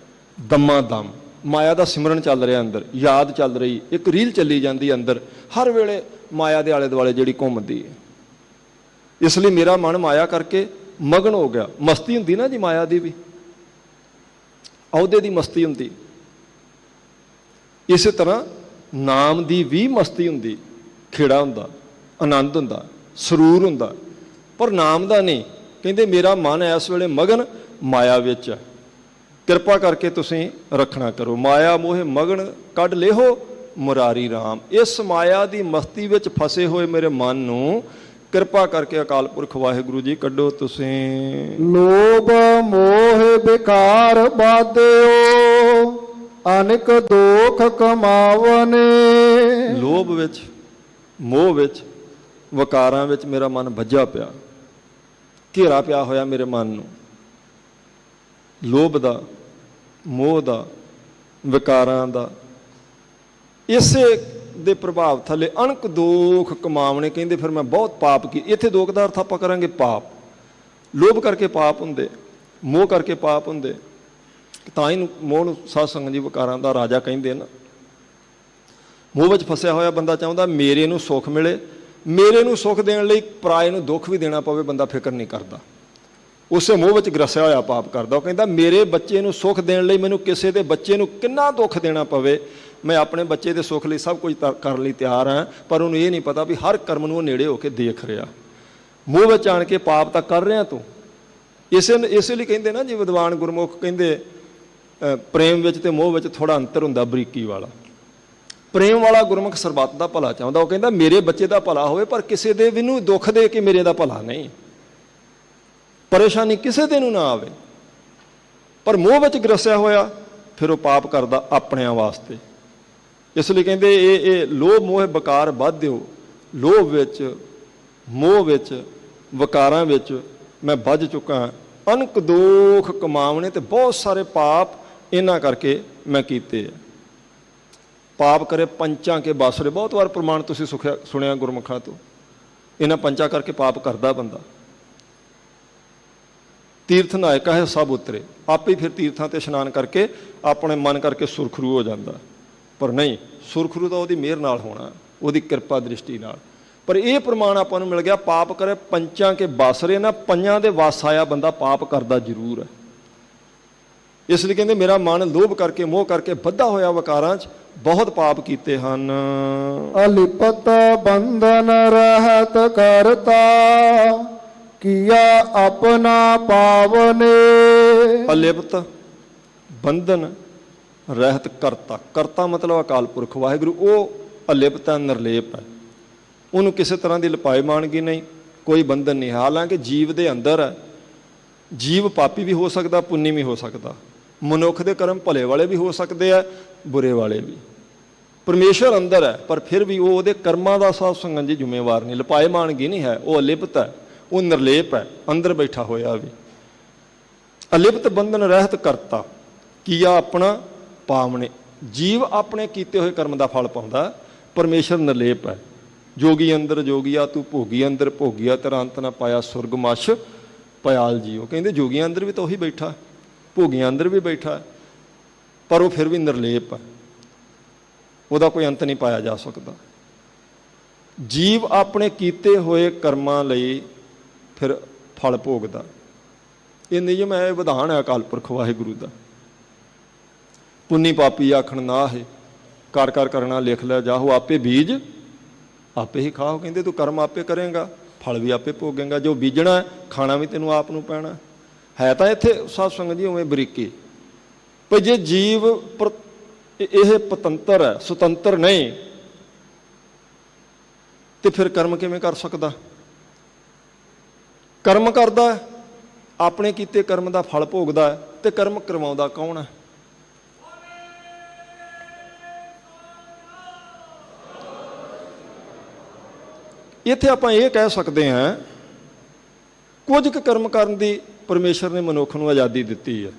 ਦਮਾ ਦਮ। ਮਾਇਆ ਦਾ ਸਿਮਰਨ ਚੱਲ ਰਿਹਾ ਅੰਦਰ, ਯਾਦ ਚੱਲ ਰਹੀ, ਇੱਕ ਰੀਲ ਚੱਲੀ ਜਾਂਦੀ ਅੰਦਰ, ਹਰ ਵੇਲੇ ਮਾਇਆ ਦੇ ਆਲੇ ਦੁਆਲੇ ਜਿਹੜੀ ਘੁੰਮਦੀ ਹੈ। ਇਸ ਲਈ ਮੇਰਾ ਮਨ ਮਾਇਆ ਕਰਕੇ ਮਗਨ ਹੋ ਗਿਆ। ਮਸਤੀ ਹੁੰਦੀ ਨਾ ਜੀ ਮਾਇਆ ਦੀ ਵੀ, ਅਹੁਦੇ ਦੀ ਮਸਤੀ ਹੁੰਦੀ, ਇਸੇ ਤਰ੍ਹਾਂ ਨਾਮ ਦੀ ਵੀ ਮਸਤੀ ਹੁੰਦੀ। ਖੇੜਾ ਹੁੰਦਾ, ਆਨੰਦ ਹੁੰਦਾ, ਸਰੂਰ ਹੁੰਦਾ, ਪਰ ਨਾਮ ਦਾ ਨਹੀਂ। ਕਹਿੰਦੇ ਮੇਰਾ ਮਨ ਇਸ ਵੇਲੇ ਮਗਨ ਮਾਇਆ ਵਿੱਚ ਹੈ, ਕਿਰਪਾ ਕਰਕੇ ਤੁਸੀਂ ਰੱਖਣਾ ਕਰੋ। ਮਾਇਆ ਮੋਹ ਮਗਨ ਕੱਢ ਲਿਹੋ ਮੁਰਾਰੀ RAM। ਇਸ ਮਾਇਆ ਦੀ ਮਸਤੀ ਵਿੱਚ ਫਸੇ ਹੋਏ ਮੇਰੇ ਮਨ ਨੂੰ ਕਿਰਪਾ ਕਰਕੇ ਅਕਾਲ ਪੁਰਖ ਵਾਹਿਗੁਰੂ ਜੀ ਕੱਢੋ ਤੁਸੀਂ। ਲੋਭ ਮੋਹ ਵਿਕਾਰ ਬਾਧਿਓ ਅਨੇਕ ਦੋਖ ਕਮਾਵਨੇ। ਲੋਭ ਵਿੱਚ, ਮੋਹ ਵਿੱਚ, ਵਿਕਾਰਾਂ ਵਿੱਚ ਮੇਰਾ ਮਨ ਵੱਜਾ ਪਿਆ, ਘੇਰਾ ਪਿਆ ਹੋਇਆ ਮੇਰੇ ਮਨ ਨੂੰ। ਲੋਭ ਦਾ, ਮੋਹ ਦਾ, ਵਿਕਾਰਾਂ ਦਾ, ਇਸੇ ਦੇ ਪ੍ਰਭਾਵ ਥੱਲੇ ਅਣਕ ਦੋਖ ਕਮਾਵਣੇ। ਕਹਿੰਦੇ ਫਿਰ ਮੈਂ ਬਹੁਤ ਪਾਪ ਕੀ। ਇੱਥੇ ਦੋਖ ਦਾ ਅਰਥ ਆਪਾਂ ਕਰਾਂਗੇ ਪਾਪ। ਲੋਭ ਕਰਕੇ ਪਾਪ ਹੁੰਦੇ, ਮੋਹ ਕਰਕੇ ਪਾਪ ਹੁੰਦੇ। ਤਾਂ ਹੀ ਮੋਹ ਨੂੰ ਸਾਧ ਸੰਗਤ ਜੀ ਵਿਕਾਰਾਂ ਦਾ ਰਾਜਾ ਕਹਿੰਦੇ ਨਾ। ਮੋਹ ਵਿੱਚ ਫਸਿਆ ਹੋਇਆ ਬੰਦਾ ਚਾਹੁੰਦਾ ਮੇਰੇ ਨੂੰ ਸੁੱਖ ਮਿਲੇ, ਮੇਰੇ ਨੂੰ ਸੁੱਖ ਦੇਣ ਲਈ ਪਰਾਏ ਨੂੰ ਦੁੱਖ ਵੀ ਦੇਣਾ ਪਵੇ, ਬੰਦਾ ਫਿਕਰ ਨਹੀਂ ਕਰਦਾ। ਉਸੇ ਮੋਹ ਵਿੱਚ ਗਰਸਿਆ ਹੋਇਆ ਪਾਪ ਕਰਦਾ। ਉਹ ਕਹਿੰਦਾ ਮੇਰੇ ਬੱਚੇ ਨੂੰ ਸੁੱਖ ਦੇਣ ਲਈ ਮੈਨੂੰ ਕਿਸੇ ਦੇ ਬੱਚੇ ਨੂੰ ਕਿੰਨਾ ਦੁੱਖ ਦੇਣਾ ਪਵੇ, ਮੈਂ ਆਪਣੇ ਬੱਚੇ ਦੇ ਸੁੱਖ ਲਈ ਸਭ ਕੁਝ ਕਰਨ ਲਈ ਤਿਆਰ ਹਾਂ। ਪਰ ਉਹਨੂੰ ਇਹ ਨਹੀਂ ਪਤਾ ਵੀ ਹਰ ਕਰਮ ਨੂੰ ਉਹ ਨੇੜੇ ਹੋ ਕੇ ਦੇਖ ਰਿਹਾ। ਮੋਹ ਵਿੱਚ ਆਣ ਕੇ ਪਾਪ ਤਾਂ ਕਰ ਰਿਹਾ ਤੂੰ। ਇਸੇ ਲਈ ਕਹਿੰਦੇ ਨਾ ਜੀ ਵਿਦਵਾਨ ਗੁਰਮੁਖ ਕਹਿੰਦੇ ਪ੍ਰੇਮ ਵਿੱਚ ਤੇ ਮੋਹ ਵਿੱਚ ਥੋੜਾ ਅੰਤਰ ਹੁੰਦਾ, ਬਰੀਕੀ ਵਾਲਾ। ਪ੍ਰੇਮ ਵਾਲਾ ਗੁਰਮੁਖ ਸਰਬੱਤ ਦਾ ਭਲਾ ਚਾਹੁੰਦਾ। ਉਹ ਕਹਿੰਦਾ ਮੇਰੇ ਬੱਚੇ ਦਾ ਭਲਾ ਹੋਵੇ, ਪਰ ਕਿਸੇ ਦੇ ਵੀ ਨੂੰ ਦੁੱਖ ਦੇ ਕੇ ਮੇਰੇ ਦਾ ਭਲਾ ਨਹੀਂ, ਪਰੇਸ਼ਾਨੀ ਕਿਸੇ ਦੇ ਨੂੰ ਨਾ ਆਵੇ। ਪਰ ਮੋਹ ਵਿੱਚ ਗਰਸਿਆ ਹੋਇਆ ਫਿਰ ਉਹ ਪਾਪ ਕਰਦਾ ਆਪਣਿਆਂ ਵਾਸਤੇ। ਇਸ ਲਈ ਕਹਿੰਦੇ ਇਹ ਲੋਭ ਮੋਹ ਵਿਕਾਰ ਬਾਧਿਓ। ਲੋਭ ਵਿੱਚ, ਮੋਹ ਵਿੱਚ, ਵਿਕਾਰਾਂ ਵਿੱਚ ਮੈਂ ਵੱਜ ਚੁੱਕਾ। ਅਨਕ ਦੋਖ ਕਮਾਵਣੇ, ਤੇ ਬਹੁਤ ਸਾਰੇ ਪਾਪ ਇਹਨਾਂ ਕਰਕੇ ਮੈਂ ਕੀਤੇ ਆ। ਪਾਪ ਕਰੇ ਪੰਚਾਂ ਕੇ ਬਾਸਰੇ, ਬਹੁਤ ਵਾਰ ਪ੍ਰਮਾਣ ਤੁਸੀਂ ਸੁਣਿਆ ਗੁਰਮੁਖਾਂ ਤੋਂ। ਇਹਨਾਂ ਪੰਚਾਂ ਕਰਕੇ ਪਾਪ ਕਰਦਾ ਬੰਦਾ। ਤੀਰਥ ਨਾਇਕਾ ਹੈ ਸਭ ਉਤਰੇ, ਆਪੇ ਫਿਰ ਤੀਰਥਾਂ ਤੇ ਇਸ਼ਨਾਨ ਕਰਕੇ ਆਪਣੇ ਮਨ ਕਰਕੇ ਸੁਰਖਰੂ ਹੋ ਜਾਂਦਾ। ਪਰ ਨਹੀਂ, ਸੁਰਖਰੂ ਤਾਂ ਉਹਦੀ ਮਿਹਰ ਨਾਲ ਹੋਣਾ, ਉਹਦੀ ਕਿਰਪਾ ਦ੍ਰਿਸ਼ਟੀ ਨਾਲ। ਪਰ ਇਹ ਪ੍ਰਮਾਣ ਆਪਾਂ ਨੂੰ ਮਿਲ ਗਿਆ, ਪਾਪ ਕਰੇ ਪੰਚਾਂ ਕੇ ਬਾਸਰੇ। ਨਾ ਪੰਜਾਂ ਦੇ ਵਸ ਆਇਆ ਬੰਦਾ ਪਾਪ ਕਰਦਾ ਜ਼ਰੂਰ ਹੈ। ਇਸ ਲਈ ਕਹਿੰਦੇ ਮੇਰਾ ਮਨ ਲੋਭ ਕਰਕੇ, ਮੋਹ ਕਰਕੇ ਬੱਧਾ ਹੋਇਆ ਵਿਕਾਰਾਂ 'ਚ, ਬਹੁਤ ਪਾਪ ਕੀਤੇ ਹਨ। ਅਲਿਪਤ ਬੰਧਨ ਰਹਿਤ ਕਰਤਾ ਕੀਆ ਆਪਣਾ ਪਾਵਨੇ। ਅਲਿਪਤ ਬੰਧਨ ਰਹਿਤ ਕਰਤਾ। ਕਰਤਾ ਮਤਲਬ ਅਕਾਲ ਪੁਰਖ ਵਾਹਿਗੁਰੂ। ਉਹ ਅਲਿਪਤ ਹੈ, ਨਿਰਲੇਪ ਹੈ। ਉਹਨੂੰ ਕਿਸੇ ਤਰ੍ਹਾਂ ਦੀ ਲਿਪਾਇਮਾਨਗੀ ਨਹੀਂ, ਕੋਈ ਬੰਧਨ ਨਹੀਂ। ਹਾਲਾਂਕਿ ਜੀਵ ਦੇ ਅੰਦਰ ਹੈ, ਜੀਵ ਪਾਪੀ ਵੀ ਹੋ ਸਕਦਾ, ਪੁੰਨੀ ਵੀ ਹੋ ਸਕਦਾ। ਮਨੁੱਖ ਦੇ ਕਰਮ ਭਲੇ ਵਾਲੇ ਵੀ ਹੋ ਸਕਦੇ ਆ, ਬੁਰੇ ਵਾਲੇ ਵੀ। ਪਰਮੇਸ਼ਰ ਅੰਦਰ ਹੈ, ਪਰ ਫਿਰ ਵੀ ਉਹ ਉਹਦੇ ਕਰਮਾਂ ਦਾ ਸਾਧ ਸੰਗਤ ਜੀ ਜ਼ਿੰਮੇਵਾਰ ਨਹੀਂ। ਲਿਪਾਇਮਾਨਗੀ ਨਹੀਂ ਹੈ, ਉਹ ਅਲਿਪਤ ਹੈ, ਉਹ ਨਿਰਲੇਪ ਹੈ, ਅੰਦਰ ਬੈਠਾ ਹੋਇਆ ਵੀ। ਅਲਿਪਤ ਬੰਧਨ ਰਹਿਤ ਕਰਤਾ, ਕੀਆ ਆਪਣਾ ਪਾਵਨੇ। ਜੀਵ ਆਪਣੇ ਕੀਤੇ ਹੋਏ ਕਰਮ ਦਾ ਫਲ ਪਾਉਂਦਾ, ਪਰਮੇਸ਼ਰ ਨਿਰਲੇਪ ਹੈ। ਜੋਗੀ ਅੰਦਰ ਜੋਗੀਆ ਤੂੰ ਭੋਗੀ ਅੰਦਰ ਭੋਗੀਆ, ਤੇਰਾ ਅੰਤ ਨਾ ਪਾਇਆ ਸੁਰਗ ਮਛ ਪਿਆਲ ਜੀਓ। ਕਹਿੰਦੇ ਜੋਗੀਆਂ ਅੰਦਰ ਵੀ ਤਾਂ ਉਹੀ ਬੈਠਾ, ਭੋਗੀਆਂ ਅੰਦਰ ਵੀ ਬੈਠਾ, ਪਰ ਉਹ ਫਿਰ ਵੀ ਨਿਰਲੇਪ ਹੈ, ਉਹਦਾ ਕੋਈ ਅੰਤ ਨਹੀਂ ਪਾਇਆ ਜਾ ਸਕਦਾ। ਜੀਵ ਆਪਣੇ ਕੀਤੇ ਹੋਏ ਕਰਮਾਂ ਲਈ ਫਿਰ ਫਲ ਭੋਗਦਾ। ਇਹ ਨਿਯਮ ਹੈ, ਇਹ ਵਿਧਾਨ ਹੈ ਅਕਾਲ ਪੁਰਖ ਵਾਹਿਗੁਰੂ ਦਾ। ਪੁੰਨੀ ਪਾਪੀ ਆਖਣ ਨਾ ਹੈ, ਕਰ ਕਰ ਕਰਨਾ ਲਿਖ ਲੈ ਜਾਹੋ, ਆਪੇ ਬੀਜ ਆਪੇ ਹੀ ਖਾਓ। ਕਹਿੰਦੇ ਤੂੰ ਕਰਮ ਆਪੇ ਕਰੇਂਗਾ, ਫਲ ਵੀ ਆਪੇ ਭੋਗੇਂਗਾ। ਜੋ ਬੀਜਣਾ ਖਾਣਾ ਵੀ ਤੈਨੂੰ ਆਪ ਨੂੰ ਪੈਣਾ ਹੈ। ਤਾਂ ਇੱਥੇ ਸਾਧ ਸੰਗਤ ਜੀ ਉਵੇਂ ਬਰੀਕੀ ਭਈ ਜੇ ਜੀਵ ਇਹ ਪਤੰਤਰ ਹੈ, ਸੁਤੰਤਰ ਨਹੀਂ, ਤੇ ਫਿਰ ਕਰਮ ਕਿਵੇਂ ਕਰ ਸਕਦਾ? ਕਰਮ ਕਰਦਾ, ਆਪਣੇ ਕੀਤੇ ਕਰਮ ਦਾ ਫਲ ਭੋਗਦਾ, ਤੇ ਕਰਮ ਕਰਵਾਉਂਦਾ ਕੌਣ ਹੈ? ਇੱਥੇ ਆਪਾਂ ਇਹ ਕਹਿ ਸਕਦੇ ਹਾਂ, ਕੁਝ ਕੁ ਕਰਮ ਕਰਨ ਦੀ ਪਰਮੇਸ਼ਰ ਨੇ ਮਨੁੱਖ ਨੂੰ ਆਜ਼ਾਦੀ ਦਿੱਤੀ ਹੈ,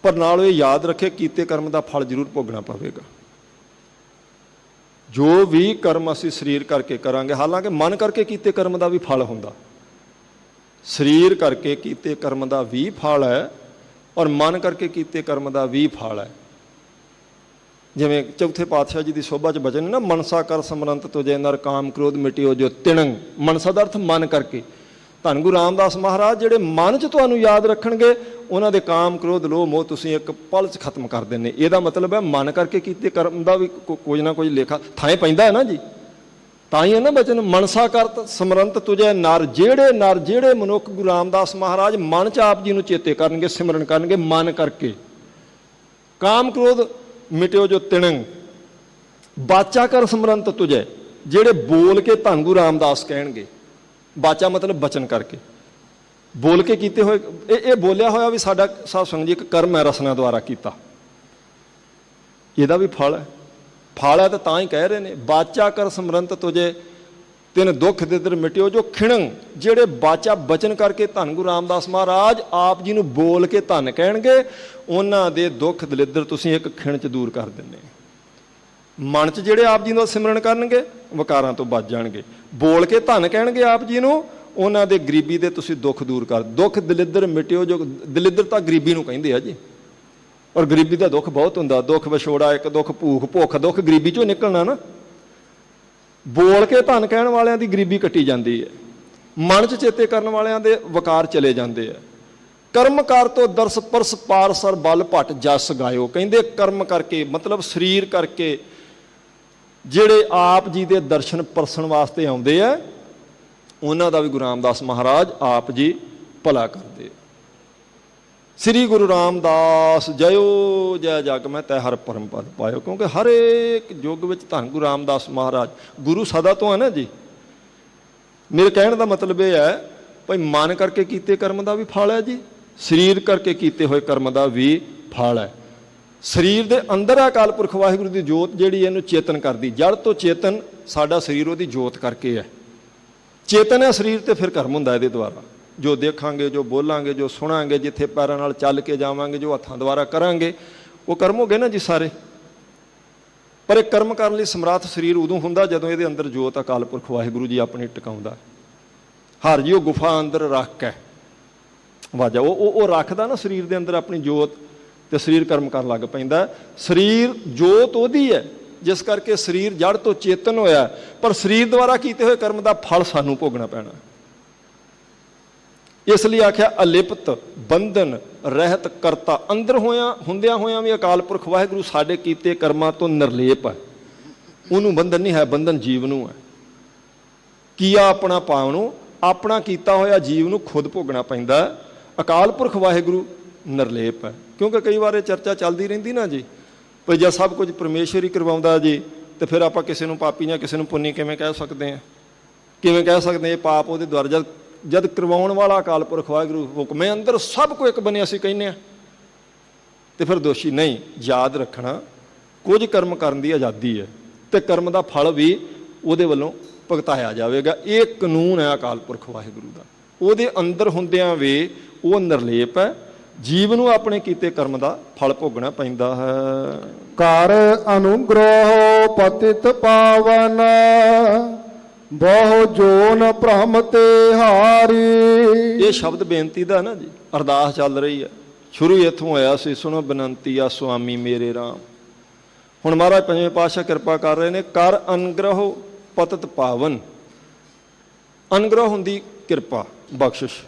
ਪਰ ਨਾਲ ਇਹ ਯਾਦ ਰੱਖੇ ਕੀਤੇ ਕਰਮ ਦਾ ਫਲ ਜ਼ਰੂਰ ਭੋਗਣਾ ਪਵੇਗਾ। ਜੋ ਵੀ ਕਰਮ ਅਸੀਂ ਸਰੀਰ ਕਰਕੇ ਕਰਾਂਗੇ, ਹਾਲਾਂਕਿ ਮਨ ਕਰਕੇ ਕੀਤੇ ਕਰਮ ਦਾ ਵੀ ਫਲ ਹੁੰਦਾ, ਸਰੀਰ ਕਰਕੇ ਕੀਤੇ ਕਰਮ ਦਾ ਵੀ ਫਲ ਹੈ, ਔਰ ਮਨ ਕਰਕੇ ਕੀਤੇ ਕਰਮ ਦਾ ਵੀ ਫਲ ਹੈ। ਜਿਵੇਂ ਚੌਥੇ ਪਾਤਸ਼ਾਹ ਜੀ ਦੀ ਸੋਭਾ 'ਚ ਬਚਨ ਨਾ, ਮਨਸਾ ਕਰ ਸਮਰੰਤ ਤੁਜੇ ਨਰ ਕਾਮ ਕ੍ਰੋਧ ਮਿਟਿਓ ਜੋ ਤਿਣੰਗ। ਮਨਸਾ ਦਾ ਅਰਥ ਮਨ ਕਰਕੇ। ਧੰਨ ਗੁਰੂ ਰਾਮਦਾਸ ਮਹਾਰਾਜ ਜਿਹੜੇ ਮਨ 'ਚ ਤੁਹਾਨੂੰ ਯਾਦ ਰੱਖਣਗੇ, ਉਹਨਾਂ ਦੇ ਕਾਮ ਕ੍ਰੋਧ ਲੋਭ ਮੋਹ ਤੁਸੀਂ ਇੱਕ ਪਲ 'ਚ ਖਤਮ ਕਰ ਦਿੰਦੇ। ਇਹਦਾ ਮਤਲਬ ਹੈ ਮਨ ਕਰਕੇ ਕੀਤੇ ਕਰਮ ਦਾ ਵੀ ਕੁਝ ਨਾ ਕੁਝ ਲੇਖਾ ਥਾਂ ਪੈਂਦਾ ਹੈ ਨਾ ਜੀ। ਤਾਂ ਹੀ ਹੈ ਨਾ ਬਚਨ, ਮਨਸਾ ਕਰ ਸਮਰੰਤ ਤੁਜੇ ਨਰ। ਜਿਹੜੇ ਮਨੁੱਖ ਗੁਰੂ ਰਾਮਦਾਸ ਮਹਾਰਾਜ ਮਨ 'ਚ ਆਪ ਜੀ ਨੂੰ ਚੇਤੇ ਕਰਨਗੇ, ਸਿਮਰਨ ਕਰਨਗੇ ਮਨ ਕਰਕੇ। ਕਾਮ ਕ੍ਰੋਧ ਮਿਟਿਓ ਜੋ ਤਿਣੰਗ। ਬਾਚਾ ਕਰ ਸਮਰੰਤ ਤੁਜੇ, ਜਿਹੜੇ ਬੋਲ ਕੇ ਧੰਨ ਗੁਰੂ ਰਾਮਦਾਸ ਕਹਿਣਗੇ। ਬਾਚਾ ਮਤਲਬ ਬਚਨ ਕਰਕੇ, ਬੋਲ ਕੇ ਕੀਤੇ ਹੋਏ। ਇਹ ਬੋਲਿਆ ਹੋਇਆ ਵੀ ਸਾਡਾ ਸਾਧ ਸੰਗਤ ਜੀ ਇੱਕ ਕਰਮ ਹੈ, ਰਸਨਾ ਦੁਆਰਾ ਕੀਤਾ, ਇਹਦਾ ਵੀ ਫਲ ਹੈ। ਫਲ ਹੈ ਤਾਂ ਹੀ ਕਹਿ ਰਹੇ ਨੇ, ਬਾਚਾ ਕਰ ਸਮਰੰਤ ਤੁਜੇ ਤਿੰਨ ਦੁੱਖ ਦਿਦਰ ਮਿਟਿਓ ਜੋ ਖਿਣੰਗ। ਜਿਹੜੇ ਬਾਚਾ ਬਚਨ ਕਰਕੇ ਧੰਨ ਗੁਰੂ ਰਾਮਦਾਸ ਮਹਾਰਾਜ ਆਪ ਜੀ ਨੂੰ ਬੋਲ ਕੇ ਧੰਨ ਕਹਿਣਗੇ, ਉਹਨਾਂ ਦੇ ਦੁੱਖ ਦਲਿੱਦਰ ਤੁਸੀਂ ਇੱਕ ਖਿਣ 'ਚ ਦੂਰ ਕਰ ਦਿੰਦੇ। ਮਨ 'ਚ ਜਿਹੜੇ ਆਪ ਜੀ ਦਾ ਸਿਮਰਨ ਕਰਨਗੇ, ਵਿਕਾਰਾਂ ਤੋਂ ਬਚ ਜਾਣਗੇ। ਬੋਲ ਕੇ ਧੰਨ ਕਹਿਣਗੇ ਆਪ ਜੀ ਨੂੰ, ਉਹਨਾਂ ਦੇ ਗਰੀਬੀ ਦੇ ਤੁਸੀਂ ਦੁੱਖ ਦੂਰ ਕਰ। ਦੁੱਖ ਦਲਿੱਦਰ ਮਿਟਿਓ ਜੋ, ਦਲਿੱਦਰ ਤਾਂ ਗਰੀਬੀ ਨੂੰ ਕਹਿੰਦੇ ਆ ਜੀ, ਔਰ ਗਰੀਬੀ ਦਾ ਦੁੱਖ ਬਹੁਤ ਹੁੰਦਾ। ਦੁੱਖ ਵਿਛੋੜਾ ਇੱਕ, ਦੁੱਖ ਭੁੱਖ ਦੁੱਖ ਗਰੀਬੀ 'ਚੋਂ ਨਿਕਲਣਾ ਨਾ। ਬੋਲ ਕੇ ਧੰਨ ਕਹਿਣ ਵਾਲਿਆਂ ਦੀ ਗਰੀਬੀ ਕੱਟੀ ਜਾਂਦੀ ਹੈ, ਮਨ 'ਚ ਚੇਤੇ ਕਰਨ ਵਾਲਿਆਂ ਦੇ ਵਿਕਾਰ ਚਲੇ ਜਾਂਦੇ ਆ। ਕਰਮ ਕਰ ਤੋਂ ਦਰਸ ਪਰਸ ਪਾਰਸਰ ਬਲ ਭਟ ਜਸ ਗਾਇਓ। ਕਹਿੰਦੇ ਕਰਮ ਕਰਕੇ ਮਤਲਬ ਸਰੀਰ ਕਰਕੇ ਜਿਹੜੇ ਆਪ ਜੀ ਦੇ ਦਰਸ਼ਨ ਪਰਸਣ ਵਾਸਤੇ ਆਉਂਦੇ ਆ, ਉਹਨਾਂ ਦਾ ਵੀ ਗੁਰੂ ਰਾਮਦਾਸ ਮਹਾਰਾਜ ਆਪ ਜੀ ਭਲਾ ਕਰਦੇ। ਸ੍ਰੀ ਗੁਰੂ ਰਾਮਦਾਸ ਜਯੋ ਜੈ ਜਗ ਮੈਂ ਤੈ ਹਰ ਪਰਮ ਪਦ ਪਾਇਓ। ਕਿਉਂਕਿ ਹਰੇਕ ਯੁੱਗ ਵਿੱਚ ਧੰਨ ਗੁਰੂ ਰਾਮਦਾਸ ਮਹਾਰਾਜ ਗੁਰੂ ਸਦਾ ਤੋਂ ਹੈ ਨਾ ਜੀ। ਮੇਰੇ ਕਹਿਣ ਦਾ ਮਤਲਬ ਇਹ ਹੈ ਭਾਈ ਮਨ ਕਰਕੇ ਕੀਤੇ ਕਰਮ ਦਾ ਵੀ ਫਲ ਹੈ ਜੀ, ਸਰੀਰ ਕਰਕੇ ਕੀਤੇ ਹੋਏ ਕਰਮ ਦਾ ਵੀ ਫਲ ਹੈ। ਸਰੀਰ ਦੇ ਅੰਦਰ ਅਕਾਲ ਪੁਰਖ ਵਾਹਿਗੁਰੂ ਦੀ ਜੋਤ ਜਿਹੜੀ ਇਹਨੂੰ ਚੇਤਨ ਕਰਦੀ। ਜੜ ਤੋਂ ਚੇਤਨ ਸਾਡਾ ਸਰੀਰ ਉਹਦੀ ਜੋਤ ਕਰਕੇ ਹੈ। ਚੇਤਨ ਹੈ ਸਰੀਰ, ਤੇ ਫਿਰ ਕਰਮ ਹੁੰਦਾ ਇਹਦੇ ਦੁਆਰਾ। ਜੋ ਦੇਖਾਂਗੇ, ਜੋ ਬੋਲਾਂਗੇ, ਜੋ ਸੁਣਾਂਗੇ, ਜਿੱਥੇ ਪੈਰਾਂ ਨਾਲ ਚੱਲ ਕੇ ਜਾਵਾਂਗੇ, ਜੋ ਹੱਥਾਂ ਦੁਆਰਾ ਕਰਾਂਗੇ, ਉਹ ਕਰਮ ਹੋ ਗਏ ਨਾ ਜੀ ਸਾਰੇ। ਪਰ ਇਹ ਕਰਮ ਕਰਨ ਲਈ ਸਮਰੱਥ ਸਰੀਰ ਉਦੋਂ ਹੁੰਦਾ ਜਦੋਂ ਇਹਦੇ ਅੰਦਰ ਜੋਤ ਅਕਾਲ ਪੁਰਖ ਵਾਹਿਗੁਰੂ ਜੀ ਆਪਣੀ ਟਿਕਾਉਂਦਾ। ਹਰ ਜੀ ਉਹ ਗੁਫਾ ਅੰਦਰ ਰੱਖ ਕੇ ਵਾਜਾ ਉਹ ਰੱਖਦਾ ਨਾ ਸਰੀਰ ਦੇ ਅੰਦਰ ਆਪਣੀ ਜੋਤ, ਤੇ ਸਰੀਰ ਕਰਮ ਕਰਨ ਲੱਗ ਪੈਂਦਾ। ਸਰੀਰ ਜੋਤ ਉਹਦੀ ਹੈ, ਜਿਸ ਕਰਕੇ ਸਰੀਰ ਜੜ ਤੋਂ ਚੇਤਨ ਹੋਇਆ, ਪਰ ਸਰੀਰ ਦੁਆਰਾ ਕੀਤੇ ਹੋਏ ਕਰਮ ਦਾ ਫਲ ਸਾਨੂੰ ਭੋਗਣਾ ਪੈਣਾ। ਇਸ ਲਈ ਆਖਿਆ ਅਲਿਪਤ ਬੰਧਨ ਰਹਿਤ ਕਰਤਾ। ਅੰਦਰ ਹੁੰਦਿਆਂ ਹੋਇਆਂ ਵੀ ਅਕਾਲ ਪੁਰਖ ਵਾਹਿਗੁਰੂ ਸਾਡੇ ਕੀਤੇ ਕਰਮਾਂ ਤੋਂ ਨਿਰਲੇਪ ਹੈ। ਉਹਨੂੰ ਬੰਧਨ ਨਹੀਂ ਹੈ, ਬੰਧਨ ਜੀਵ ਨੂੰ ਹੈ। ਕੀਆ ਆਪਣਾ ਪਾਵ ਨੂੰ, ਆਪਣਾ ਕੀਤਾ ਹੋਇਆ ਜੀਵ ਨੂੰ ਖੁਦ ਭੋਗਣਾ ਪੈਂਦਾ। ਅਕਾਲ ਪੁਰਖ ਵਾਹਿਗੁਰੂ ਨਿਰਲੇਪ ਹੈ। ਕਿਉਂਕਿ ਕਈ ਵਾਰ ਇਹ ਚਰਚਾ ਚੱਲਦੀ ਰਹਿੰਦੀ ਨਾ ਜੀ, ਭਈ ਜੇ ਸਭ ਕੁਝ ਪਰਮੇਸ਼ਰ ਹੀ ਕਰਵਾਉਂਦਾ ਜੀ, ਤੇ ਫਿਰ ਆਪਾਂ ਕਿਸੇ ਨੂੰ ਪਾਪੀ ਜਾਂ ਕਿਸੇ ਨੂੰ ਪੁੰਨੀ ਕਿਵੇਂ ਕਹਿ ਸਕਦੇ ਹਾਂ? ਕਿਵੇਂ ਕਹਿ ਸਕਦੇ ਇਹ ਪਾਪ ਉਹਦੇ ਦੁਆਰਾ, ਜਦ ਕਰਵਾਉਣ ਵਾਲਾ ਅਕਾਲ ਪੁਰਖ ਵਾਹਿਗੁਰੂ ਹੁਕਮੇ ਅੰਦਰ ਸਭ ਕੁਝ ਇੱਕ ਬਣੇ ਅਸੀਂ ਕਹਿੰਦੇ ਹਾਂ, ਤੇ ਫਿਰ ਦੋਸ਼ੀ ਨਹੀਂ। ਯਾਦ ਰੱਖਣਾ, ਕੁਝ ਕਰਮ ਕਰਨ ਦੀ ਆਜ਼ਾਦੀ ਹੈ, ਤੇ ਕਰਮ ਦਾ ਫਲ ਵੀ ਉਹਦੇ ਵੱਲੋਂ ਭੁਗਤਾਇਆ ਜਾਵੇਗਾ। ਇਹ ਕਾਨੂੰਨ ਹੈ ਅਕਾਲ ਪੁਰਖ ਵਾਹਿਗੁਰੂ ਦਾ। ਉਹਦੇ ਅੰਦਰ ਹੁੰਦਿਆਂ ਵੀ ਉਹ ਨਿਰਲੇਪ ਹੈ, ਜੀਵ ਨੂੰ ਆਪਣੇ ਕੀਤੇ ਕਰਮ ਦਾ ਫਲ ਭੋਗਣਾ ਪੈਂਦਾ ਹੈ। ਕਰ ਅਨੁਗ੍ਰਹ ਪਤਿਤ ਪਾਵਨ, ਬਹੁ ਜੋਨ ਭ੍ਰਮ ਤੇ ਹਾਰੀ। ਇਹ ਸ਼ਬਦ ਬੇਨਤੀ ਦਾ ਨਾ ਜੀ, ਅਰਦਾਸ ਚੱਲ ਰਹੀ ਹੈ, ਸ਼ੁਰੂ ਇੱਥੋਂ ਹੋਇਆ ਸੀ, ਸੁਣੋ ਬੇਨਤੀ ਆ ਸੁਆਮੀ ਮੇਰੇ ਰਾਮ। ਹੁਣ ਮਹਾਰਾਜ ਪੰਜਵੇਂ ਪਾਤਸ਼ਾਹ ਕਿਰਪਾ ਕਰ ਰਹੇ ਨੇ, ਕਰ ਅਨੁਗ੍ਰਹ ਪਤਿਤ ਪਾਵਨ। ਅਨੁਗ੍ਰਹ ਹੁੰਦੀ ਕਿਰਪਾ, ਬਖਸ਼ਿਸ਼।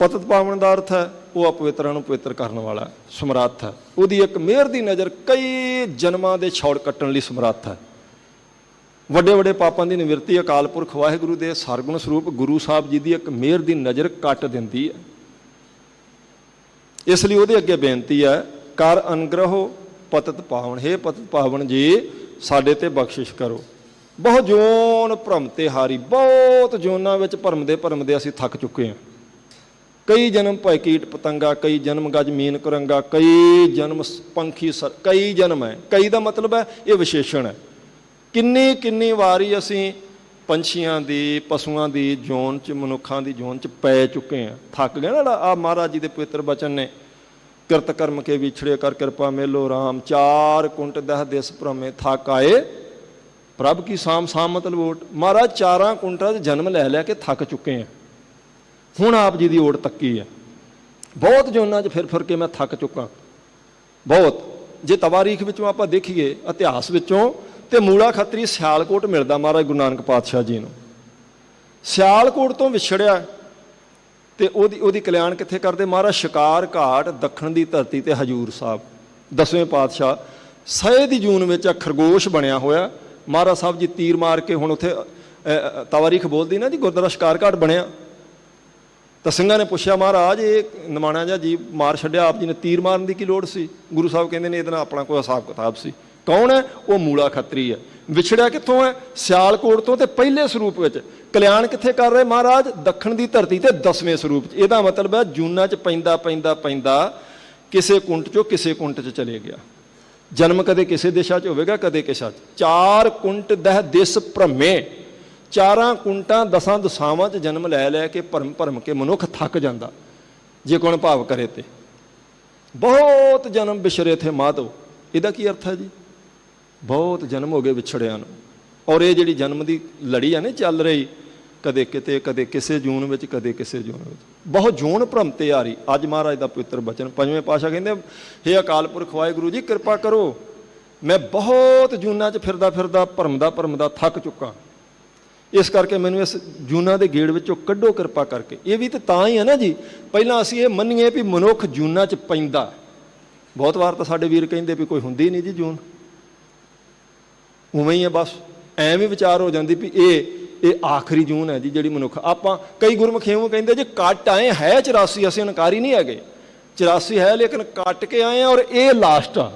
ਪਤਿਤ ਪਾਵਨ ਦਾ ਅਰਥ ਹੈ ਉਹ ਅਪਵਿੱਤਰਾਂ ਨੂੰ ਪਵਿੱਤਰ ਕਰਨ ਵਾਲਾ ਸਮਰੱਥ ਹੈ। ਉਹਦੀ ਇੱਕ ਮਿਹਰ ਦੀ ਨਜ਼ਰ ਕਈ ਜਨਮਾਂ ਦੇ ਛੌੜ ਕੱਟਣ ਲਈ ਸਮਰੱਥ ਹੈ। ਵੱਡੇ ਵੱਡੇ ਪਾਪਾਂ ਦੀ ਨਿਵਰਤੀ ਅਕਾਲ ਪੁਰਖ ਵਾਹਿਗੁਰੂ ਦੇ ਸਰਗੁਣ ਸਰੂਪ ਗੁਰੂ ਸਾਹਿਬ ਜੀ ਦੀ ਇੱਕ ਮਿਹਰ ਦੀ ਨਜ਼ਰ ਕੱਟ ਦਿੰਦੀ ਹੈ। ਇਸ ਲਈ ਉਹਦੇ ਅੱਗੇ ਬੇਨਤੀ ਹੈ, ਕਰ ਅਨੁਗ੍ਰਹ ਪਤਿਤ ਪਾਵਨ। ਹੇ ਪਤਿਤ ਪਾਵਨ ਜੀ, ਸਾਡੇ ਤੇ ਬਖਸ਼ਿਸ਼ ਕਰੋ। ਬਹੁਤ ਜੋਨ ਭਰਮ ਤੇ ਹਾਰੀ, ਬਹੁਤ ਜੋਨਾਂ ਵਿੱਚ ਭਰਮਦੇ ਅਸੀਂ ਥੱਕ ਚੁੱਕੇ ਹਾਂ। ਕਈ ਜਨਮ ਭੈ ਕੀਟ ਪਤੰਗਾ, ਕਈ ਜਨਮ ਗਜ ਮੀਨ ਕੁਰੰਗਾ, ਕਈ ਜਨਮ ਪੰਖੀ ਸਰ, ਕਈ ਜਨਮ ਹੈ। ਕਈ ਦਾ ਮਤਲਬ ਹੈ ਇਹ ਵਿਸ਼ੇਸ਼ਣ ਹੈ। ਕਿੰਨੀ ਵਾਰੀ ਅਸੀਂ ਪੰਛੀਆਂ ਦੀ, ਪਸ਼ੂਆਂ ਦੀ ਜੋਨ 'ਚ, ਮਨੁੱਖਾਂ ਦੀ ਜੋਨ 'ਚ ਪੈ ਚੁੱਕੇ ਹਾਂ, ਥੱਕ ਗਏ ਨਾ। ਆ ਮਹਾਰਾਜ ਜੀ ਦੇ ਪਵਿੱਤਰ ਬਚਨ ਨੇ, ਕਿਰਤ ਕਰਮ ਕੇ ਵਿਛੜੇ ਕਰ ਕਿਰਪਾ ਮੇਲੋ ਰਾਮ, ਚਾਰ ਕੁੰਟ ਦਹ ਦਿਸ ਭ੍ਰਮੇ ਥੱਕ ਆਏ ਪ੍ਰਭ ਕੀ ਸਾਮ। ਸਾਮ ਮਤਲਬ ਓਟ। ਮਹਾਰਾਜ ਚਾਰਾਂ ਕੁੰਟਾਂ 'ਚ ਜਨਮ ਲੈ ਕੇ ਥੱਕ ਚੁੱਕੇ ਹਾਂ, ਹੁਣ ਆਪ ਜੀ ਦੀ ਓਟ ਤੱਕੀ ਹੈ। ਬਹੁਤ ਜੋਨਾਂ 'ਚ ਫਿਰ ਕੇ ਮੈਂ ਥੱਕ ਚੁੱਕਾ, ਬਹੁਤ। ਜੇ ਤਵਾਰੀਖ ਵਿੱਚੋਂ ਆਪਾਂ ਦੇਖੀਏ, ਇਤਿਹਾਸ ਵਿੱਚੋਂ, ਤੇ ਮੂਲਾ ਖੱਤਰੀ ਸਿਆਲਕੋਟ ਮਿਲਦਾ ਮਹਾਰਾਜ ਗੁਰੂ ਨਾਨਕ ਪਾਤਸ਼ਾਹ ਜੀ ਨੂੰ। ਸਿਆਲਕੋਟ ਤੋਂ ਵਿਛੜਿਆ, ਤੇ ਉਹਦੀ ਕਲਿਆਣ ਕਿੱਥੇ ਕਰਦੇ? ਮਹਾਰਾਜ ਸ਼ਿਕਾਰ ਘਾਟ, ਦੱਖਣ ਦੀ ਧਰਤੀ ਤੇ ਹਜੂਰ ਸਾਹਿਬ। 10ਵੇਂ ਪਾਤਸ਼ਾਹ ਸਹੇ ਦੀ ਜੂਨ ਵਿੱਚ ਖਰਗੋਸ਼ ਬਣਿਆ ਹੋਇਆ। ਮਹਾਰਾਜ ਸਾਹਿਬ ਜੀ ਤੀਰ ਮਾਰ ਕੇ, ਹੁਣ ਉੱਥੇ ਤਵਾਰੀਖ ਬੋਲਦੀ ਨਾ ਜੀ, ਗੁਰਦੁਆਰਾ ਸ਼ਿਕਾਰ ਘਾਟ ਬਣਿਆ। ਤਾਂ ਸਿੰਘਾਂ ਨੇ ਪੁੱਛਿਆ, ਮਹਾਰਾਜ ਇਹ ਨਿਮਾਣਾ ਜਿਹਾ ਜੀਵ ਮਾਰ ਛੱਡਿਆ, ਆਪ ਜੀ ਨੇ ਤੀਰ ਮਾਰਨ ਦੀ ਕੀ ਲੋੜ ਸੀ? ਗੁਰੂ ਸਾਹਿਬ ਕਹਿੰਦੇ ਨੇ ਇਹਦੇ ਨਾਲ ਆਪਣਾ ਕੋਈ ਹਿਸਾਬ ਕਿਤਾਬ ਸੀ। ਕੌਣ ਹੈ ਉਹ? ਮੂਲਾ ਖੱਤਰੀ ਹੈ। ਵਿਛੜਿਆ ਕਿੱਥੋਂ ਹੈ? ਸਿਆਲਕੋਟ ਤੋਂ। ਤੇ ਪਹਿਲੇ ਸਰੂਪ ਵਿੱਚ ਕਲਿਆਣ ਕਿੱਥੇ ਕਰ ਰਹੇ ਮਹਾਰਾਜ? ਦੱਖਣ ਦੀ ਧਰਤੀ ਤੇ 10ਵੇਂ ਸਰੂਪ 'ਚ। ਇਹਦਾ ਮਤਲਬ ਹੈ ਜੂਨਾਂ 'ਚ ਪੈਂਦਾ ਕਿਸੇ ਕੁੰਟ 'ਚੋਂ ਕਿਸੇ ਕੁੰਟ 'ਚ ਚਲੇ ਗਿਆ। ਜਨਮ ਕਦੇ ਕਿਸੇ ਦਿਸ਼ਾ 'ਚ ਹੋਵੇਗਾ, ਕਦੇ ਕਿਸੇ 'ਚ। ਚਾਰ ਕੁੰਟ ਦਹ ਦਿਸ ਭ੍ਰਮੇ, ਚਾਰਾਂ ਕੁੰਟਾਂ 10 ਦਿਸ਼ਾਵਾਂ 'ਚ ਜਨਮ ਲੈ ਕੇ ਭਰਮ ਕੇ ਮਨੁੱਖ ਥੱਕ ਜਾਂਦਾ, ਜੇ ਕੋਣ ਭਾਵ ਕਰੇ ਤੇ। ਬਹੁਤ ਜਨਮ ਵਿਛਰੇ ਥੇ ਮਾਧੋ। ਇਹਦਾ ਕੀ ਅਰਥ ਹੈ ਜੀ? ਬਹੁਤ ਜਨਮ ਹੋ ਗਏ ਵਿਛੜਿਆਂ ਨੂੰ। ਔਰ ਇਹ ਜਿਹੜੀ ਜਨਮ ਦੀ ਲੜੀ ਆ ਨਾ ਚੱਲ ਰਹੀ, ਕਦੇ ਕਿਤੇ, ਕਦੇ ਕਿਸੇ ਜੂਨ ਵਿੱਚ, ਕਦੇ ਕਿਸੇ ਜੂਨ ਵਿੱਚ, ਬਹੁਤ ਜੂਨ ਭਰਮ ਤੇ ਆ ਰਹੀ। ਅੱਜ ਮਹਾਰਾਜ ਦਾ ਪਵਿੱਤਰ ਬਚਨ, ਪੰਜਵੇਂ ਪਾਤਸ਼ਾਹ ਕਹਿੰਦੇ, ਹੇ ਅਕਾਲ ਪੁਰਖ ਵਾਹਿਗੁਰੂ ਜੀ ਕਿਰਪਾ ਕਰੋ, ਮੈਂ ਬਹੁਤ ਜੂਨਾਂ 'ਚ ਫਿਰਦਾ ਭਰਮਦਾ ਥੱਕ ਚੁੱਕਾ। ਇਸ ਕਰਕੇ ਮੈਨੂੰ ਇਸ ਜੂਨਾਂ ਦੇ ਗੇੜ ਵਿੱਚੋਂ ਕੱਢੋ ਕਿਰਪਾ ਕਰਕੇ। ਇਹ ਵੀ ਤਾਂ ਹੀ ਹੈ ਨਾ ਜੀ, ਪਹਿਲਾਂ ਅਸੀਂ ਇਹ ਮੰਨੀਏ ਵੀ ਮਨੁੱਖ ਜੂਨਾਂ 'ਚ ਪੈਂਦਾ। ਬਹੁਤ ਵਾਰ ਤਾਂ ਸਾਡੇ ਵੀਰ ਕਹਿੰਦੇ ਵੀ ਕੋਈ ਹੁੰਦੀ ਨਹੀਂ ਜੀ ਜੂਨ, ਉਵੇਂ ਹੀ ਹੈ ਬਸ। ਐਵੇਂ ਵਿਚਾਰ ਹੋ ਜਾਂਦੀ ਵੀ ਇਹ ਆਖਰੀ ਜੂਨ ਹੈ ਜੀ ਜਿਹੜੀ ਮਨੁੱਖ। ਆਪਾਂ ਕਈ ਗੁਰਮੁਖ ਇਉਂ ਕਹਿੰਦੇ ਜੀ ਕੱਟ ਆਏ ਹੈ 84, ਅਸੀਂ ਇਨਕਾਰੀ ਨਹੀਂ ਹੈਗੇ, 84 ਹੈ ਲੇਕਿਨ ਕੱਟ ਕੇ ਆਏ ਆ, ਔਰ ਇਹ ਲਾਸਟ ਆ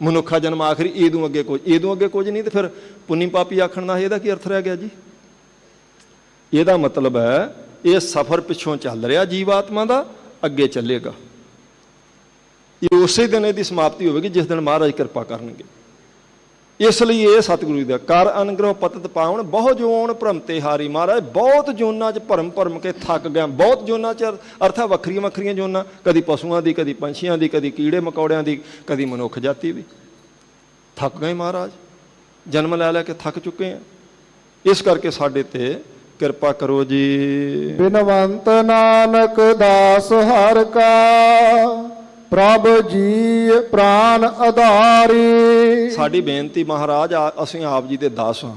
ਮਨੁੱਖਾ ਜਨਮ ਆਖਰੀ। ਇਹਦੋਂ ਅੱਗੇ ਕੁਝ ਨਹੀਂ। ਤੇ ਫਿਰ ਪੁੰਨੀ ਪਾਪੀ ਆਖਣ ਦਾ ਇਹਦਾ ਕੀ ਅਰਥ ਰਹਿ ਗਿਆ ਜੀ? ਇਹਦਾ ਮਤਲਬ ਹੈ ਇਹ ਸਫ਼ਰ ਪਿੱਛੋਂ ਚੱਲ ਰਿਹਾ ਜੀਵਾਤਮਾ ਦਾ, ਅੱਗੇ ਚੱਲੇਗਾ। ਇਹ ਉਸੇ ਦਿਨ ਇਹਦੀ ਸਮਾਪਤੀ ਹੋਵੇਗੀ ਜਿਸ ਦਿਨ ਮਹਾਰਾਜ ਕਿਰਪਾ ਕਰਨਗੇ। ਇਸ ਲਈ ਇਹ ਸਤਿਗੁਰੂ ਦਾ ਕਰ ਅਨੁਗ੍ਰਹ ਪਤਿਤ ਪਾਵਨ, ਬਹੁ ਜੋਨ ਭਰਮ ਤੇ ਹਾਰੀ। ਮਹਾਰਾਜ ਬਹੁਤ ਜੋਨਾਂ 'ਚ ਭਰਮ ਕੇ ਥੱਕ ਗਿਆ। ਬਹੁਤ ਜੋਨਾਂ 'ਚ ਅਰਥ ਹੈ ਵੱਖਰੀਆਂ ਜੋਨਾਂ, ਕਦੀ ਪਸ਼ੂਆਂ ਦੀ, ਕਦੀ ਪੰਛੀਆਂ ਦੀ, ਕਦੀ ਕੀੜੇ ਮਕੌੜਿਆਂ ਦੀ, ਕਦੀ ਮਨੁੱਖ ਜਾਤੀ ਵੀ। ਥੱਕ ਗਏ ਮਹਾਰਾਜ, ਜਨਮ ਲੈ ਕੇ ਥੱਕ ਚੁੱਕੇ ਆ। ਇਸ ਕਰਕੇ ਸਾਡੇ ਤੇ ਕਿਰਪਾ ਕਰੋ ਜੀ। ਬਿਨਵੰਤ ਨਾਨਕ ਦਾਸ ਹਰਿ ਕਾ, ਪ੍ਰਭ ਜੀ ਪ੍ਰਾਨ ਆਧਾਰੀ। ਸਾਡੀ ਬੇਨਤੀ ਮਹਾਰਾਜ, ਅਸੀਂ ਆਪ ਜੀ ਦੇ ਦਾਸ ਹਾਂ,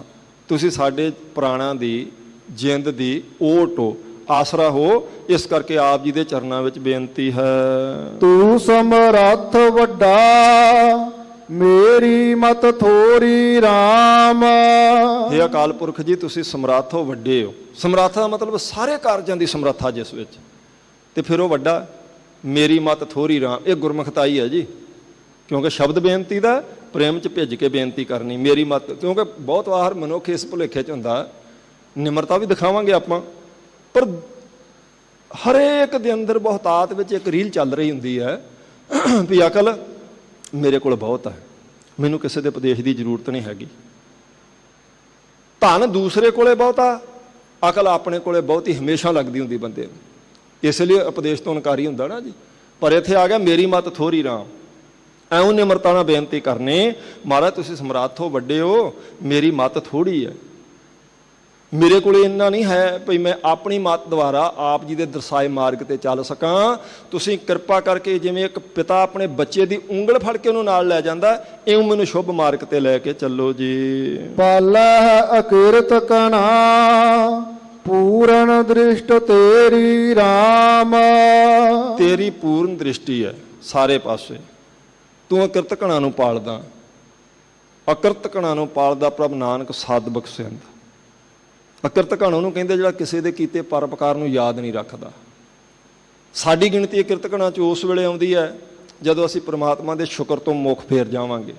ਤੁਸੀਂ ਸਾਡੇ ਪ੍ਰਾਣਾਂ ਦੀ, ਜਿੰਦ ਦੀ ਓਟ ਹੋ, ਆਸਰਾ ਹੋ। ਇਸ ਕਰਕੇ ਆਪ ਜੀ ਦੇ ਚਰਨਾਂ ਵਿੱਚ ਬੇਨਤੀ ਹੈ। ਤੂੰ ਸਮਰੱਥ ਵੱਡਾ, ਮੇਰੀ ਮਤ ਥੋਰੀ ਰਾਮ। ਇਹ ਅਕਾਲ ਪੁਰਖ ਜੀ ਤੁਸੀਂ ਸਮਰੱਥ ਹੋ, ਵੱਡੇ ਹੋ। ਸਮਰੱਥ ਦਾ ਮਤਲਬ ਸਾਰੇ ਕਾਰਜਾਂ ਦੀ ਸਮਰੱਥਾ ਜਿਸ ਵਿੱਚ, ਤੇ ਫਿਰ ਉਹ ਵੱਡਾ। ਮੇਰੀ ਮਤ ਥੋਰੀ ਰਾਮ, ਇਹ ਗੁਰਮੁਖਤਾਈ ਹੈ ਜੀ। ਕਿਉਂਕਿ ਸ਼ਬਦ ਬੇਨਤੀ ਦਾ ਪ੍ਰੇਮ 'ਚ ਭਿੱਜ ਕੇ ਬੇਨਤੀ ਕਰਨੀ, ਮੇਰੀ ਮਤ। ਕਿਉਂਕਿ ਬਹੁਤ ਵਾਰ ਮਨੁੱਖ ਇਸ ਭੁਲੇਖੇ 'ਚ ਹੁੰਦਾ, ਨਿਮਰਤਾ ਵੀ ਦਿਖਾਵਾਂਗੇ ਆਪਾਂ, ਪਰ ਹਰੇਕ ਦੇ ਅੰਦਰ ਬਹੁਤਾਤ ਵਿੱਚ ਇੱਕ ਰੀਲ ਚੱਲ ਰਹੀ ਹੁੰਦੀ ਹੈ ਵੀ ਅਕਲ ਮੇਰੇ ਕੋਲ ਬਹੁਤ ਹੈ, ਮੈਨੂੰ ਕਿਸੇ ਦੇ ਉਪਦੇਸ਼ ਦੀ ਜ਼ਰੂਰਤ ਨਹੀਂ ਹੈਗੀ। ਧਨ ਦੂਸਰੇ ਕੋਲੇ ਬਹੁਤਾ, ਅਕਲ ਆਪਣੇ ਕੋਲੇ ਬਹੁਤੀ ਹਮੇਸ਼ਾ ਲੱਗਦੀ ਹੁੰਦੀ ਬੰਦੇ ਨੂੰ, ਇਸ ਲਈ ਉਪਦੇਸ਼ ਤੋਂ ਇਨਕਾਰੀ ਹੁੰਦਾ ਨਾ ਜੀ। ਪਰ ਇੱਥੇ ਆ ਗਿਆ ਮੇਰੀ ਮਤ ਥੋੜ੍ਹੀ ਰਾਮ, ਐਉਂ ਨਿਮਰਤਾ ਨਾਲ ਬੇਨਤੀ ਕਰਨੀ, ਮਹਾਰਾਜ ਤੁਸੀਂ ਸਮਰੱਥ ਹੋ, ਵੱਡੇ ਹੋ, ਮੇਰੀ ਮਤ ਥੋੜ੍ਹੀ ਹੈ, ਮੇਰੇ ਕੋਲ ਇੰਨਾ ਨਹੀਂ ਹੈ ਭਈ ਮੈਂ ਆਪਣੀ ਮਤ ਦੁਆਰਾ ਆਪ ਜੀ ਦੇ ਦਰਸਾਏ ਮਾਰਗ ਤੇ ਚੱਲ ਸਕਾਂ। ਤੁਸੀਂ ਕਿਰਪਾ ਕਰਕੇ ਜਿਵੇਂ ਇੱਕ ਪਿਤਾ ਆਪਣੇ ਬੱਚੇ ਦੀ ਉਂਗਲ ਫੜ ਕੇ ਉਹਨੂੰ ਨਾਲ ਲੈ ਜਾਂਦਾ, ਇਉਂ ਮੈਨੂੰ ਸ਼ੁਭ ਮਾਰਗ ਤੇ ਲੈ ਕੇ ਚੱਲੋ ਜੀ। ਪਾਲੈ ਅਕਿਰਤ ਕਣਾ ਪੂਰਨ ਦ੍ਰਿਸ਼ਟ ਤੇਰੀ ਰਾਮ। ਤੇਰੀ ਪੂਰਨ ਦ੍ਰਿਸ਼ਟੀ ਹੈ ਸਾਰੇ ਪਾਸੇ, ਤੂੰ ਅਕਿਰਤ ਕਣਾ ਨੂੰ ਪਾਲਦਾ, ਅਕਿਰਤ ਕਣਾ ਨੂੰ ਪਾਲਦਾ ਪ੍ਰਭ ਨਾਨਕ ਸਾਧ ਬਖਸ਼ਿੰਦ। ਅਕਿਰਤ ਕਣ ਉਹਨੂੰ ਕਹਿੰਦੇ ਜਿਹੜਾ ਕਿਸੇ ਦੇ ਕੀਤੇ ਪਰਉਪਕਾਰ ਨੂੰ ਯਾਦ ਨਹੀਂ ਰੱਖਦਾ। ਸਾਡੀ ਗਿਣਤੀ ਅਕਿਰਤ ਕਣਾਂ 'ਚ ਉਸ ਵੇਲੇ ਆਉਂਦੀ ਹੈ ਜਦੋਂ ਅਸੀਂ ਪ੍ਰਮਾਤਮਾ ਦੇ ਸ਼ੁਕਰ ਤੋਂ ਮੁੱਖ ਫੇਰ ਜਾਵਾਂਗੇ।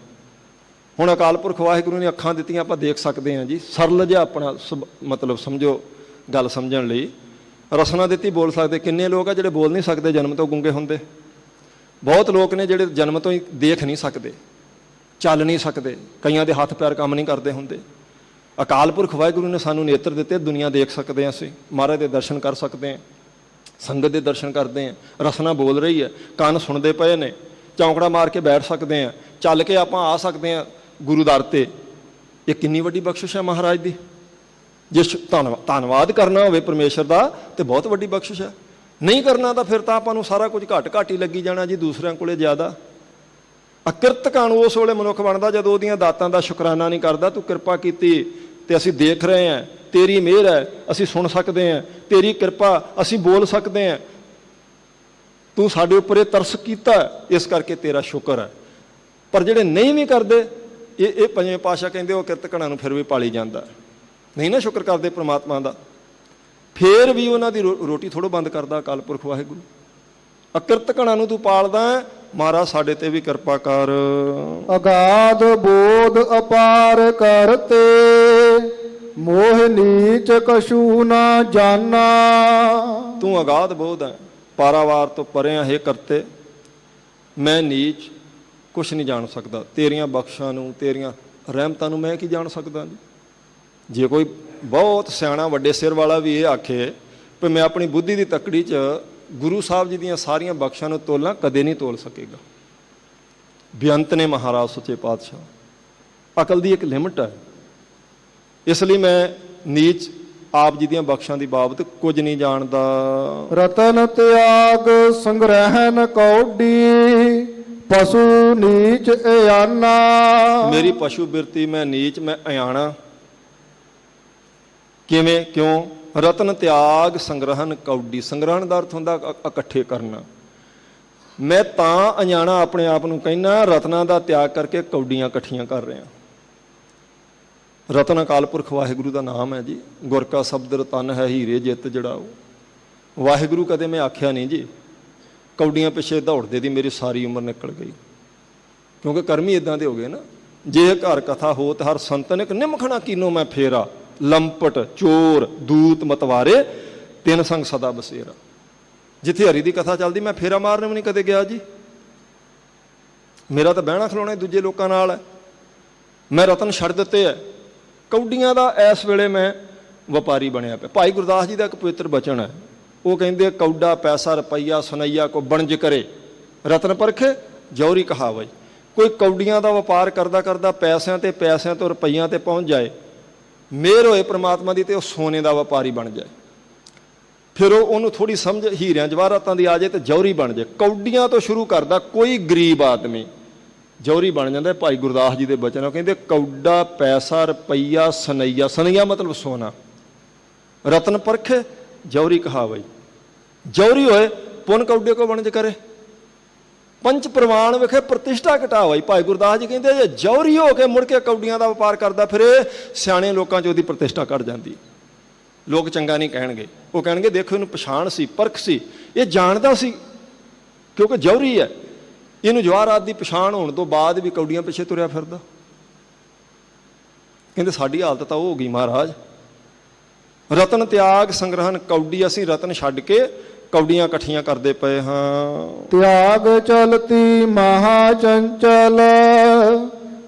ਹੁਣ ਅਕਾਲ ਪੁਰਖ ਵਾਹਿਗੁਰੂ ਨੇ ਅੱਖਾਂ ਦਿੱਤੀਆਂ, ਆਪਾਂ ਦੇਖ ਸਕਦੇ ਹਾਂ ਜੀ, ਸਰਲ ਜਿਹਾ ਆਪਣਾ ਮਤਲਬ ਸਮਝੋ ਗੱਲ ਸਮਝਣ ਲਈ। ਰਸਨਾ ਦਿੱਤੀ, ਬੋਲ ਸਕਦੇ। ਕਿੰਨੇ ਲੋਕ ਆ ਜਿਹੜੇ ਬੋਲ ਨਹੀਂ ਸਕਦੇ, ਜਨਮ ਤੋਂ ਗੂੰਗੇ ਹੁੰਦੇ। ਬਹੁਤ ਲੋਕ ਨੇ ਜਿਹੜੇ ਜਨਮ ਤੋਂ ਹੀ ਦੇਖ ਨਹੀਂ ਸਕਦੇ, ਚੱਲ ਨਹੀਂ ਸਕਦੇ, ਕਈਆਂ ਦੇ ਹੱਥ ਪੈਰ ਕੰਮ ਨਹੀਂ ਕਰਦੇ ਹੁੰਦੇ। ਅਕਾਲ ਪੁਰਖ ਵਾਹਿਗੁਰੂ ਨੇ ਸਾਨੂੰ ਨੇਤਰ ਦਿੱਤੇ, ਦੁਨੀਆ ਦੇਖ ਸਕਦੇ ਹਾਂ, ਅਸੀਂ ਮਹਾਰਾਜ ਦੇ ਦਰਸ਼ਨ ਕਰ ਸਕਦੇ ਹਾਂ, ਸੰਗਤ ਦੇ ਦਰਸ਼ਨ ਕਰਦੇ ਹਾਂ, ਰਸਨਾ ਬੋਲ ਰਹੀ ਹੈ, ਕੰਨ ਸੁਣਦੇ ਪਏ ਨੇ, ਚੌਂਕੜਾ ਮਾਰ ਕੇ ਬੈਠ ਸਕਦੇ ਹਾਂ, ਚੱਲ ਕੇ ਆਪਾਂ ਆ ਸਕਦੇ ਹਾਂ ਗੁਰੂ ਦਰ 'ਤੇ। ਇਹ ਕਿੰਨੀ ਵੱਡੀ ਬਖਸ਼ਿਸ਼ ਹੈ ਮਹਾਰਾਜ ਦੀ। ਜੇ ਧੰਨਵਾਦ ਕਰਨਾ ਹੋਵੇ ਪਰਮੇਸ਼ਰ ਦਾ ਤੇ ਬਹੁਤ ਵੱਡੀ ਬਖਸ਼ਿਸ਼ ਹੈ, ਨਹੀਂ ਕਰਨਾ ਤਾਂ ਫਿਰ ਤਾਂ ਆਪਾਂ ਨੂੰ ਸਾਰਾ ਕੁਝ ਘੱਟ ਘੱਟ ਹੀ ਲੱਗੀ ਜਾਣਾ ਜੀ, ਦੂਸਰਿਆਂ ਕੋਲੇ ਜ਼ਿਆਦਾ। ਅਕਿਰਤ ਕਣ ਉਸ ਵੇਲੇ ਮਨੁੱਖ ਬਣਦਾ ਜਦੋਂ ਉਹਦੀਆਂ ਦਾਤਾਂ ਦਾ ਸ਼ੁਕਰਾਨਾ ਨਹੀਂ ਕਰਦਾ। ਤੂੰ ਕਿਰਪਾ ਕੀਤੀ ਤੇ ਅਸੀਂ ਦੇਖ ਰਹੇ ਹਾਂ, ਤੇਰੀ ਮਿਹਰ ਹੈ, ਅਸੀਂ ਸੁਣ ਸਕਦੇ ਹਾਂ, ਤੇਰੀ ਕਿਰਪਾ ਅਸੀਂ ਬੋਲ ਸਕਦੇ ਹਾਂ, ਤੂੰ ਸਾਡੇ ਉੱਪਰ ਇਹ ਤਰਸ ਕੀਤਾ, ਇਸ ਕਰਕੇ ਤੇਰਾ ਸ਼ੁਕਰ ਹੈ। ਪਰ ਜਿਹੜੇ ਨਹੀਂ ਵੀ ਕਰਦੇ, ਇਹ ਪੰਜਵੇਂ ਪਾਤਸ਼ਾਹ ਕਹਿੰਦੇ ਉਹ ਕਿਰਤ ਕਣਾਂ ਨੂੰ ਫਿਰ ਵੀ ਪਾਲੀ ਜਾਂਦਾ, ਨਹੀਂ ਨਾ ਸ਼ੁਕਰ ਕਰਦੇ ਪ੍ਰਮਾਤਮਾ ਦਾ, ਫੇਰ ਵੀ ਉਹਨਾਂ ਦੀ ਰੋਟੀ ਥੋੜ੍ਹਾ ਬੰਦ ਕਰਦਾ ਅਕਾਲ ਪੁਰਖ ਵਾਹਿਗੁਰੂ। ਅਕਿਰਤ ਕਣਾਂ ਨੂੰ ਤੂੰ ਪਾਲਦਾ, ਮਹਾਰਾਜ ਸਾਡੇ ਤੇ ਵੀ ਕਿਰਪਾ ਕਰ। ਅਗਾਧ ਬੋਧ ਅਪਾਰ ਕਰਤੇ ਮੋਹ ਨੀਚ ਕਛੂ ਨਾ ਜਾਨਾ। ਤੂੰ ਅਗਾਧ ਬੋਧ ਹੈ, ਪਾਰਾਵਾਰ ਤੋਂ ਪਰੇ ਹੈ ਕਰਤੇ, ਮੈਂ ਨੀਚ ਕੁਛ ਨਹੀਂ ਜਾਣ ਸਕਦਾ। ਤੇਰੀਆਂ ਬਖਸ਼ਾਂ ਨੂੰ, ਤੇਰੀਆਂ ਰਹਿਮਤਾਂ ਨੂੰ ਮੈਂ ਕੀ ਜਾਣ ਸਕਦਾ ਜੀ। ਜੇ ਕੋਈ ਬਹੁਤ ਸਿਆਣਾ ਵੱਡੇ ਸਿਰ ਵਾਲਾ ਵੀ ਇਹ ਆਖੇ ਵੀ ਮੈਂ ਆਪਣੀ ਬੁੱਧੀ ਦੀ ਤੱਕੜੀ 'ਚ ਗੁਰੂ ਸਾਹਿਬ ਜੀ ਦੀਆਂ ਸਾਰੀਆਂ ਬਖਸ਼ਾਂ ਨੂੰ ਤੋਲਾਂ, ਕਦੇ ਨਹੀਂ ਤੋਲ ਸਕੇਗਾ। ਬੇਅੰਤ ਨੇ ਮਹਾਰਾਜ ਸੱਚੇ ਪਾਤਸ਼ਾਹ। ਅਕਲ ਦੀ ਇੱਕ ਲਿਮਟ ਹੈ, ਇਸ ਲਈ ਮੈਂ ਨੀਚ ਆਪ ਜੀ ਦੀਆਂ ਬਖਸ਼ਾਂ ਦੀ ਬਾਬਤ ਕੁਝ ਨਹੀਂ ਜਾਣਦਾ। ਰਤਨ ਤਿਆਗ ਸੰਗ੍ਰਹਿਣ ਕੌਡੀ ਪਸ਼ੂ ਨੀਚ ਇਆਨਾ। ਮੇਰੀ ਪਸ਼ੂ ਬਿਰਤੀ ਮੈਂ ਨੀਚ, ਮੈਂ ਅਯਾਣਾ। ਕਿਵੇਂ, ਕਿਉਂ? ਰਤਨ ਤਿਆਗ ਸੰਗ੍ਰਹਣ ਕੌਡੀ। ਸੰਗ੍ਰਹਣ ਦਾ ਅਰਥ ਹੁੰਦਾ ਇਕੱਠੇ ਕਰਨਾ। ਮੈਂ ਤਾਂ ਅਣਜਾਣਾ ਆਪਣੇ ਆਪ ਨੂੰ ਕਹਿੰਦਾ, ਰਤਨਾਂ ਦਾ ਤਿਆਗ ਕਰਕੇ ਕੌਡੀਆਂ ਇਕੱਠੀਆਂ ਕਰ ਰਿਹਾ। ਰਤਨ ਅਕਾਲ ਪੁਰਖ ਵਾਹਿਗੁਰੂ ਦਾ ਨਾਮ ਹੈ ਜੀ। ਗੁਰ ਕਾ ਸ਼ਬਦ ਰਤਨ ਹੈ, ਹੀਰੇ ਜਿੱਤ ਜੜਾਓ। ਵਾਹਿਗੁਰੂ ਕਦੇ ਮੈਂ ਆਖਿਆ ਨਹੀਂ ਜੀ। ਕੌਡੀਆਂ ਪਿੱਛੇ ਦੌੜਦੇ ਦੀ ਮੇਰੀ ਸਾਰੀ ਉਮਰ ਨਿਕਲ ਗਈ, ਕਿਉਂਕਿ ਕਰਮ ਹੀ ਇੱਦਾਂ ਦੇ ਹੋ ਗਏ ਨਾ। ਜੇ ਘਰ ਕਥਾ ਹੋਤ ਹਰ ਸੰਤਨ ਇੱਕ ਨਿਮਖਣਾ ਕੀਨੋ ਮੈਂ ਫੇਰਾ, ਲੰਪਟ ਚੋਰ ਦੂਤ ਮਤਵਾਰੇ ਤਿੰਨ ਸੰਗ ਸਦਾ ਬਸੇਰਾ। ਜਿੱਥੇ ਹਰੀ ਦੀ ਕਥਾ ਚੱਲਦੀ ਮੈਂ ਫੇਰਾ ਮਾਰਨ ਵੀ ਨਹੀਂ ਕਦੇ ਗਿਆ ਜੀ। ਮੇਰਾ ਤਾਂ ਬਹਿਣਾ ਖਲੋਣਾ ਦੂਜੇ ਲੋਕਾਂ ਨਾਲ ਹੈ। ਮੈਂ ਰਤਨ ਛੱਡ ਦਿੱਤੇ ਹੈ। ਕੌਡੀਆਂ ਦਾ ਇਸ ਵੇਲੇ ਮੈਂ ਵਪਾਰੀ ਬਣਿਆ ਪਿਆ। ਭਾਈ ਗੁਰਦਾਸ ਜੀ ਦਾ ਇੱਕ ਪਵਿੱਤਰ ਬਚਨ ਹੈ, ਉਹ ਕਹਿੰਦੇ ਕੌਡਾ ਪੈਸਾ ਰੁਪਈਆ ਸੁਨਈਆ ਕੋ ਬਣਜ ਕਰੇ, ਰਤਨ ਪਰਖੇ ਜੌਹਰੀ ਕਹਾਵਈ। ਕੋਈ ਕੌਡੀਆਂ ਦਾ ਵਪਾਰ ਕਰਦਾ ਕਰਦਾ ਪੈਸਿਆਂ ਤੋਂ ਰੁਪਈਆਂ ਤੇ ਪਹੁੰਚ ਜਾਏ, ਮਿਹਰ ਹੋਏ ਪ੍ਰਮਾਤਮਾ ਦੀ, ਤੇ ਉਹ ਸੋਨੇ ਦਾ ਵਪਾਰੀ ਬਣ ਜਾਏ। ਫਿਰ ਉਹਨੂੰ ਥੋੜ੍ਹੀ ਸਮਝ ਹੀਰਿਆਂ ਜਵਾਹਰਾਤਾਂ ਦੀ ਆ ਜਾਏ ਤੇ ਜੌਹਰੀ ਬਣ ਜਾਏ। ਕੌਡੀਆਂ ਤੋਂ ਸ਼ੁਰੂ ਕਰਦਾ ਕੋਈ ਗਰੀਬ ਆਦਮੀ ਜੌਹਰੀ ਬਣ ਜਾਂਦਾ। ਭਾਈ ਗੁਰਦਾਸ ਜੀ ਦੇ ਬਚਨ ਉਹ ਕਹਿੰਦੇ ਕੌਡਾ ਪੈਸਾ ਰੁਪਈਆ ਸੁਨਈਆ, ਸੁਨਈਆ ਮਤਲਬ ਸੋਨਾ, ਰਤਨ ਪਰਖੇ ਜੌਹਰੀ ਕਹਾਵਈ। ਜੌਹਰੀ ਹੋਏ ਪੁੰਨ ਕੌਡੇ ਕੋ ਵਣਜ ਕਰੇ, ਪੰਚ ਪ੍ਰਵਾਨ ਵਿਖੇ ਪ੍ਰਤਿਸ਼ਠਾ ਘਟਾਵਾਈ। ਭਾਈ ਗੁਰਦਾਸ ਜੀ ਕਹਿੰਦੇ ਜੇ ਜੌਹਰੀ ਹੋ ਕੇ ਮੁੜ ਕੇ ਕੌਡੀਆਂ ਦਾ ਵਪਾਰ ਕਰਦਾ ਫਿਰੇ, ਸਿਆਣੇ ਲੋਕਾਂ 'ਚ ਉਹਦੀ ਪ੍ਰਤਿਸ਼ਠਾ ਘਟ ਜਾਂਦੀ। ਲੋਕ ਚੰਗਾ ਨਹੀਂ ਕਹਿਣਗੇ, ਉਹ ਕਹਿਣਗੇ ਦੇਖੋ ਇਹਨੂੰ ਪਛਾਣ ਸੀ, ਪਰਖ ਸੀ, ਇਹ ਜਾਣਦਾ ਸੀ, ਕਿਉਂਕਿ ਜੌਹਰੀ ਹੈ। ਇਹਨੂੰ ਜਵਾਹਰਾਤ ਦੀ ਪਛਾਣ ਹੋਣ ਤੋਂ ਬਾਅਦ ਵੀ ਕੌਡੀਆਂ ਪਿੱਛੇ ਤੁਰਿਆ ਫਿਰਦਾ। ਕਹਿੰਦੇ ਸਾਡੀ ਹਾਲਤ ਤਾਂ ਉਹ ਹੋ ਗਈ ਮਹਾਰਾਜ, ਰਤਨ ਤਿਆਗ ਸੰਗ੍ਰਹਣ, ਕੌਡੀ ਅਸੀਂ ਰਤਨ ਛੱਡ ਕੇ ਕੌਡੀਆਂ ਇਕੱਠੀਆਂ ਕਰਦੇ ਪਏ ਹਾਂ। ਤਿਆਗ ਚਲਤੀ ਮਹਾ ਚੰਚਲ,